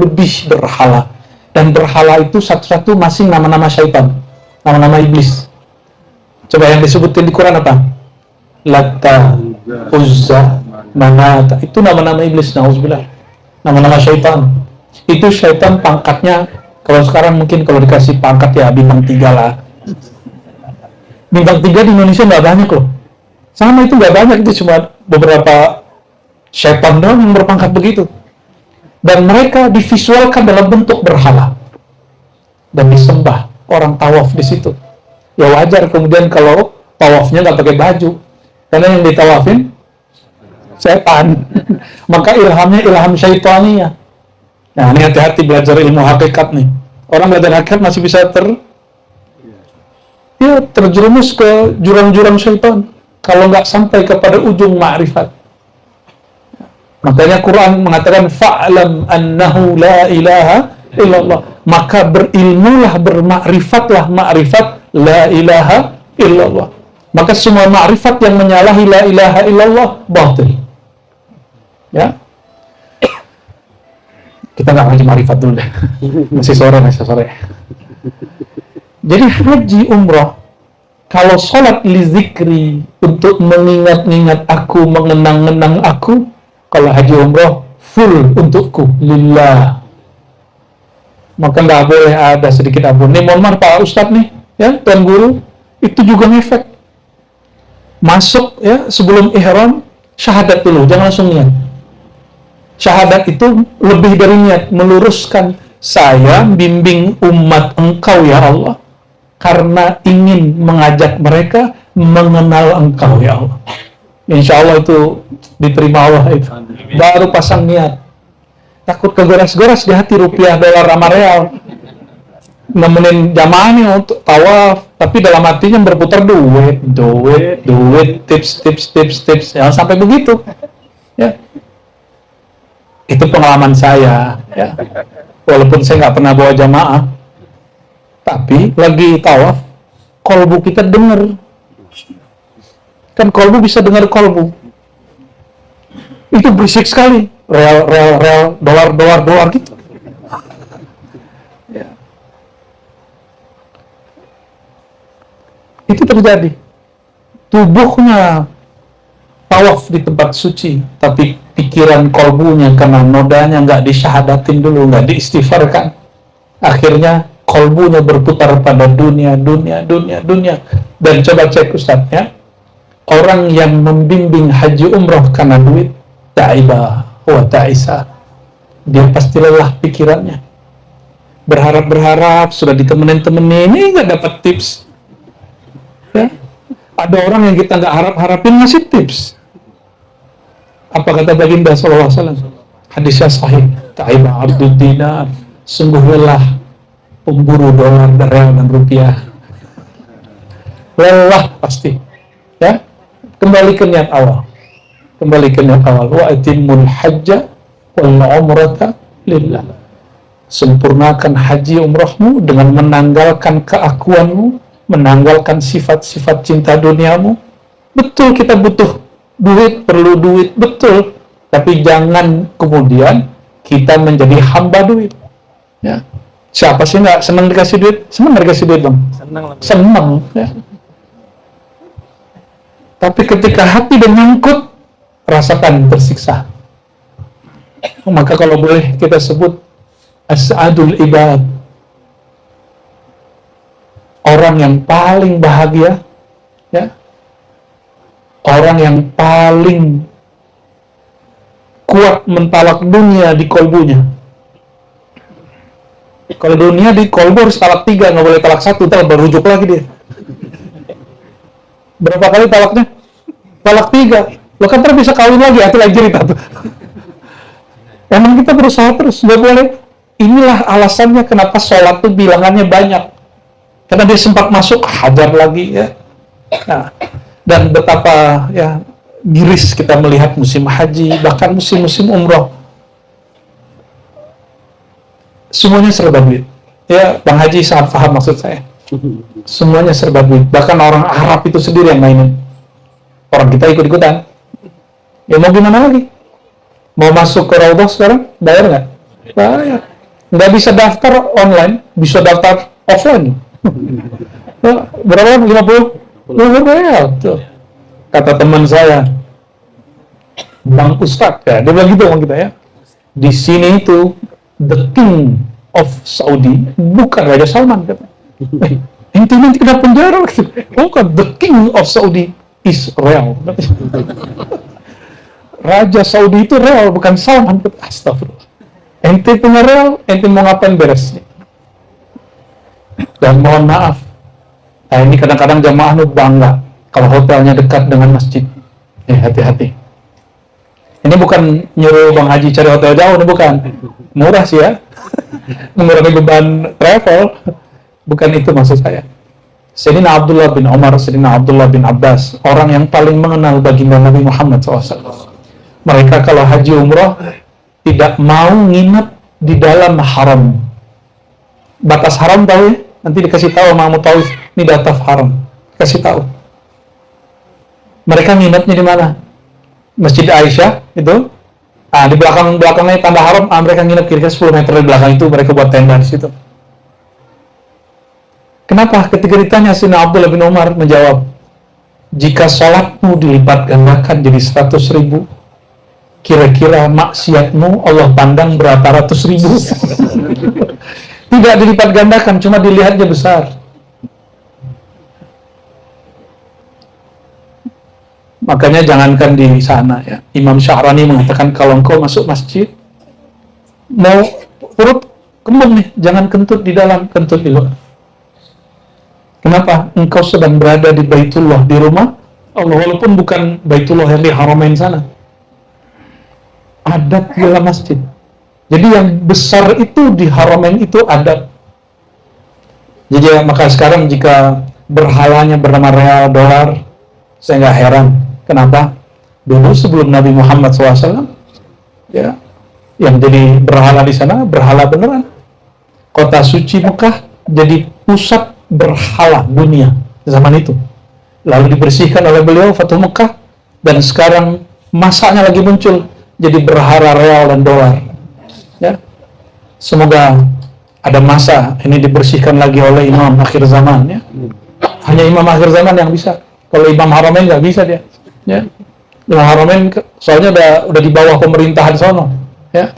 lebih berhala. Dan berhala itu satu-satu masing nama-nama syaitan, nama-nama iblis. Coba yang disebutin di Quran apa? Latta, Uzza, Manata. Itu nama-nama iblis, na'udzubillah. Nama-nama syaitan. Itu syaitan pangkatnya, kalau sekarang mungkin kalau dikasih pangkat ya bintang 3 lah. Bintang 3 di Indonesia nggak banyak loh. Sama itu nggak banyak, itu cuma beberapa syaitan doang yang berpangkat begitu. Dan mereka divisualkan dalam bentuk berhala dan disembah, orang tawaf di situ. Ya wajar kemudian kalau tawafnya nggak pakai baju, karena yang ditawafin setan. Maka ilhamnya ilham syaitaniyah. Nah ini hati-hati belajar ilmu hakikat nih. Orang belajar hakikat masih bisa terjerumus ke jurang-jurang syaitan kalau nggak sampai kepada ujung ma'rifat. Makanya Quran mengatakan fa'lam annahu la ilaha illallah. Maka berilmulah, bermakrifatlah ma'rifat la ilaha illallah. Maka semua ma'rifat yang menyalahi la ilaha illallah batil. Ya. Kita nggak ngaji ma'rifat dulu deh. Masih sore. Jadi haji umrah, kalau sholat li zikri, untuk mengingat-ingat aku, mengenang-enang aku. Kalau haji umrah full untukku, lillah. Maka nggak boleh ada sedikit ampun. Nih mohon maaf Pak Ustadz nih, ya Tuan Guru, itu juga ngefek. Masuk ya sebelum ihram, syahadat dulu, jangan langsung niat. Syahadat itu lebih dari niat, meluruskan saya bimbing umat engkau ya Allah, karena ingin mengajak mereka mengenal engkau ya Allah. Insya Allah itu diterima Allah itu. Baru pasang niat. Takut kegoras-goras di hati rupiah, dolar, sama real. Nemenin jamaahnya untuk tawaf, tapi dalam hatinya berputar duit, tips. Jangan sampai begitu. Ya. Itu pengalaman saya. Ya. Walaupun saya nggak pernah bawa jamaah, tapi lagi tawaf, kolbu kita dengar. Kan kolbu bisa dengar kolbu. Itu berisik sekali. Real, dolar gitu. Ya. Itu terjadi. Tubuhnya tawaf di tempat suci, tapi pikiran kolbunya karena nodanya nggak disyahadatin dulu, nggak diistighfarkan. Akhirnya kolbunya berputar pada dunia. Dan coba cek Ustaz ya. Orang yang membimbing haji umroh karena duit, ta'ibah wa ta'isa. Dia pasti lelah pikirannya. berharap sudah ditemenin, ini nggak dapat tips. Ya. Ada orang yang kita nggak harapin ngasih tips. Apa kata baginda sallallahu alaihi wasallam? Hadisnya sahih. Ta'iba abdud dinar, sungguh lelah pemburu dolar, real dan rupiah. Lelah pasti. Ya, kembali ke niat awal. Wa atimul hajja wal umrata lillah. Sempurnakan haji umrahmu dengan menanggalkan keakuanmu, menanggalkan sifat-sifat cinta duniamu. Betul kita butuh duit, perlu duit, betul. Tapi jangan kemudian kita menjadi hamba duit. Ya. Siapa sih nggak senang dikasih duit? Senang dikasih duit, Bang? Senang. Ya. Tapi ketika hati udah nyangkut, rasakan tersiksa. Maka kalau boleh kita sebut as-sa'adul ibad, orang yang paling bahagia, ya, orang yang paling kuat mentalak dunia di kolbunya. Kalau dunia di kolbu harus talak 3, nggak boleh talak 1, ntar berujuk lagi dia. Berapa kali talaknya? Talak 3. Lo kan terus bisa kawin lagi, itu lagi cerita tuh. Emang kita berusaha terus, nggak boleh. Inilah alasannya kenapa sholat tuh bilangannya banyak. Karena dia sempat masuk, hajar lagi ya. Nah, dan betapa ya miris kita melihat musim haji, bahkan musim-musim umroh. Semuanya serba duit. Ya, Bang Haji sangat paham maksud saya. Semuanya serba duit. Bahkan orang Arab itu sendiri yang mainin. Orang kita ikut-ikutan. Ya mau gimana lagi? Mau masuk ke Raudhah sekarang? Bayar nggak? Bayar. Nggak bisa daftar online, bisa daftar offline. Berapa? 50 real. Tuh. Kata teman saya, Bang Ustadz, ya, dia bilang gitu sama kita ya. Di sini itu the king of Saudi bukan Raja Salman, kata. Ente nanti kena penjara. Bukan, the king of Saudi is real. Raja Saudi itu real, bukan Salman. Astagfirullah. Ente punya real, ente mau ngapain beresnya? Dan mohon maaf, nah ini kadang-kadang jamaah nu bangga kalau hotelnya dekat dengan masjid. Hati-hati. Ini bukan nyuruh Bang Haji cari hotel jauh, ini bukan. Murah sih ya. Mengurangi beban travel. Bukan itu maksud saya. Sayyidina Abdullah bin Umar, Sayyidina Abdullah bin Abbas, orang yang paling mengenal baginda Nabi Muhammad SAW. Mereka kalau haji umroh tidak mau nginep di dalam haram. Batas haram tahu ya? Nanti dikasih tahu sama Mutawif, ini dataf haram. Kasih tahu. Mereka nginepnya di mana? Masjid Aisyah itu. Ah, di belakangnya tanda haram, mereka nginep kira-kira 10 meter di belakang itu, mereka buat tenda di situ. Kenapa? Ketika ditanya, Sayyidina Abdullah bin Umar menjawab, jika sholatmu dilipat gandakan jadi 100.000, kira-kira maksiatmu Allah pandang berapa ratus ribu. Tidak dilipat gandakan, cuma dilihatnya besar. Makanya jangankan di sana ya. Imam Syahrani mengatakan kalau engkau masuk masjid mau perut kembung nih, jangan kentut di dalam, kentut di luar. Kenapa? Engkau sedang berada di Baitullah, di rumah Allah, walaupun bukan Baitullah yang di Haramain sana. Adat dalam masjid. Jadi yang besar itu di Haramain itu adat. Jadi maka sekarang jika berhalanya bernama real, dolar, saya nggak heran. Kenapa? Dulu sebelum Nabi Muhammad SAW, ya, yang jadi berhala di sana, berhala beneran. Kota suci Mekah jadi pusat berhala dunia zaman itu. Lalu dibersihkan oleh beliau Fatuh Mekah, dan sekarang masanya lagi muncul jadi berhala real dan dolar. Ya, semoga ada masa ini dibersihkan lagi oleh imam akhir zaman. Ya, hanya imam akhir zaman yang bisa. Kalau imam Haramain nggak bisa dia. Ya, imam Haramain soalnya udah di bawah pemerintahan sono. Ya,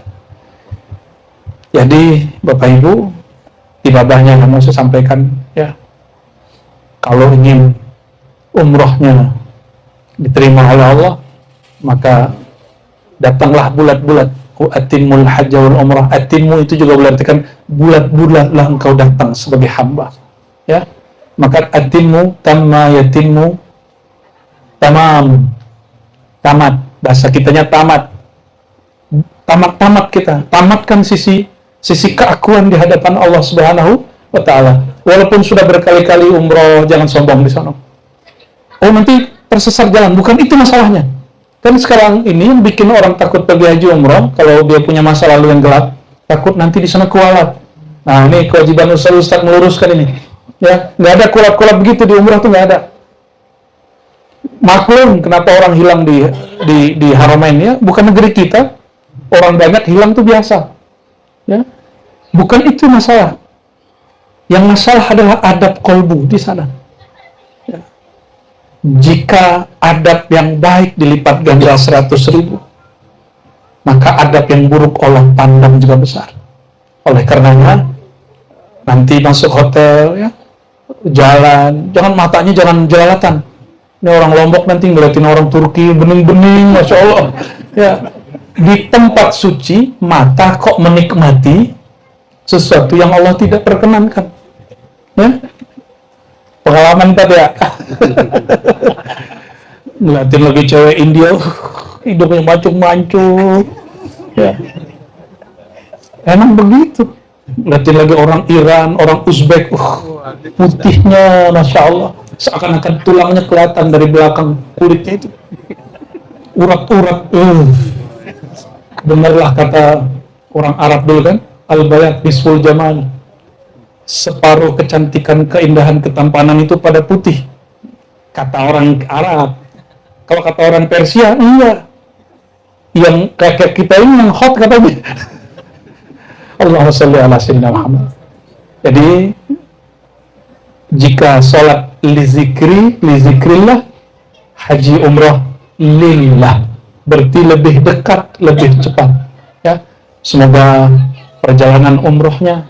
jadi Bapak Ibu, ibadahnya yang mau saya sampaikan, ya, kalau ingin umrohnya diterima oleh Allah, maka datanglah bulat-bulat atimul hajja wal umrah. Atimmu itu juga berarti bulat-bulatlah engkau datang sebagai hamba. Ya. Maka atimmu tamma yatimmu tamam. Tamat. Bahasa kitanya tamat. Tamat kita. Tamatkan sisi keakuan di hadapan Allah Subhanahu wa taala. Walaupun sudah berkali-kali umroh, jangan sombong di sana. Oh, nanti tersesat jalan. Bukan itu masalahnya. Kan sekarang ini yang bikin orang takut pergi haji umroh, kalau dia punya masa lalu yang gelap, takut nanti di sana kualat. Nah, ini kewajiban Ustaz meluruskan ini. Ya, nggak ada kualat-kualat begitu di umroh tuh, nggak ada. Maklum kenapa orang hilang di Haramain ya, bukan negeri kita. Orang banyak hilang tuh biasa. Ya. Bukan itu masalah. Yang masalah adalah adab kolbu di sana. Jika adab yang baik dilipat ganda 100.000, maka adab yang buruk Allah pandang juga besar. Oleh karenanya, nanti masuk hotel, ya, jalan, jangan matanya jangan jelalatan. Ini orang Lombok nanti ngeliatin orang Turki bening-bening, masya Allah. Ya, di tempat suci mata kok menikmati sesuatu yang Allah tidak perkenankan. Ya. Pengalaman tadi ya. Ngeliatin lagi cewek India, hidungnya mancung-mancung. Ya. Emang begitu. Ngeliatin lagi orang Iran, orang Uzbek, putihnya, masya Allah, seakan-akan tulangnya kelihatan dari belakang kulitnya itu. Urat-urat. Benarlah kata orang Arab dulu kan, al-bayat bisful jamal. Separuh kecantikan, keindahan, ketampanan itu pada putih. Kata orang Arab. Kalau kata orang Persia, iya. Yang kayak kita ini yang hot katanya. Allahumma sholli ala sayyidina Muhammad. Jadi, jika sholat lizikrillah, haji umrah lillah. Berarti lebih dekat, lebih cepat. Ya, semoga perjalanan umrohnya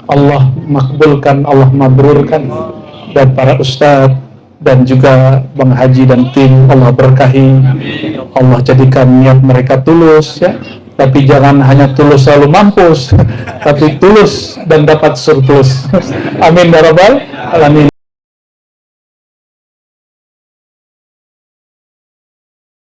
Allah makbulkan, Allah mabrurkan, dan para ustadz dan juga Bang Haji dan tim Allah berkahi, Allah jadikan niat mereka tulus, ya, tapi jangan hanya tulus selalu mampus, tapi tulus dan dapat surplus. Amin ya rabbal alamin.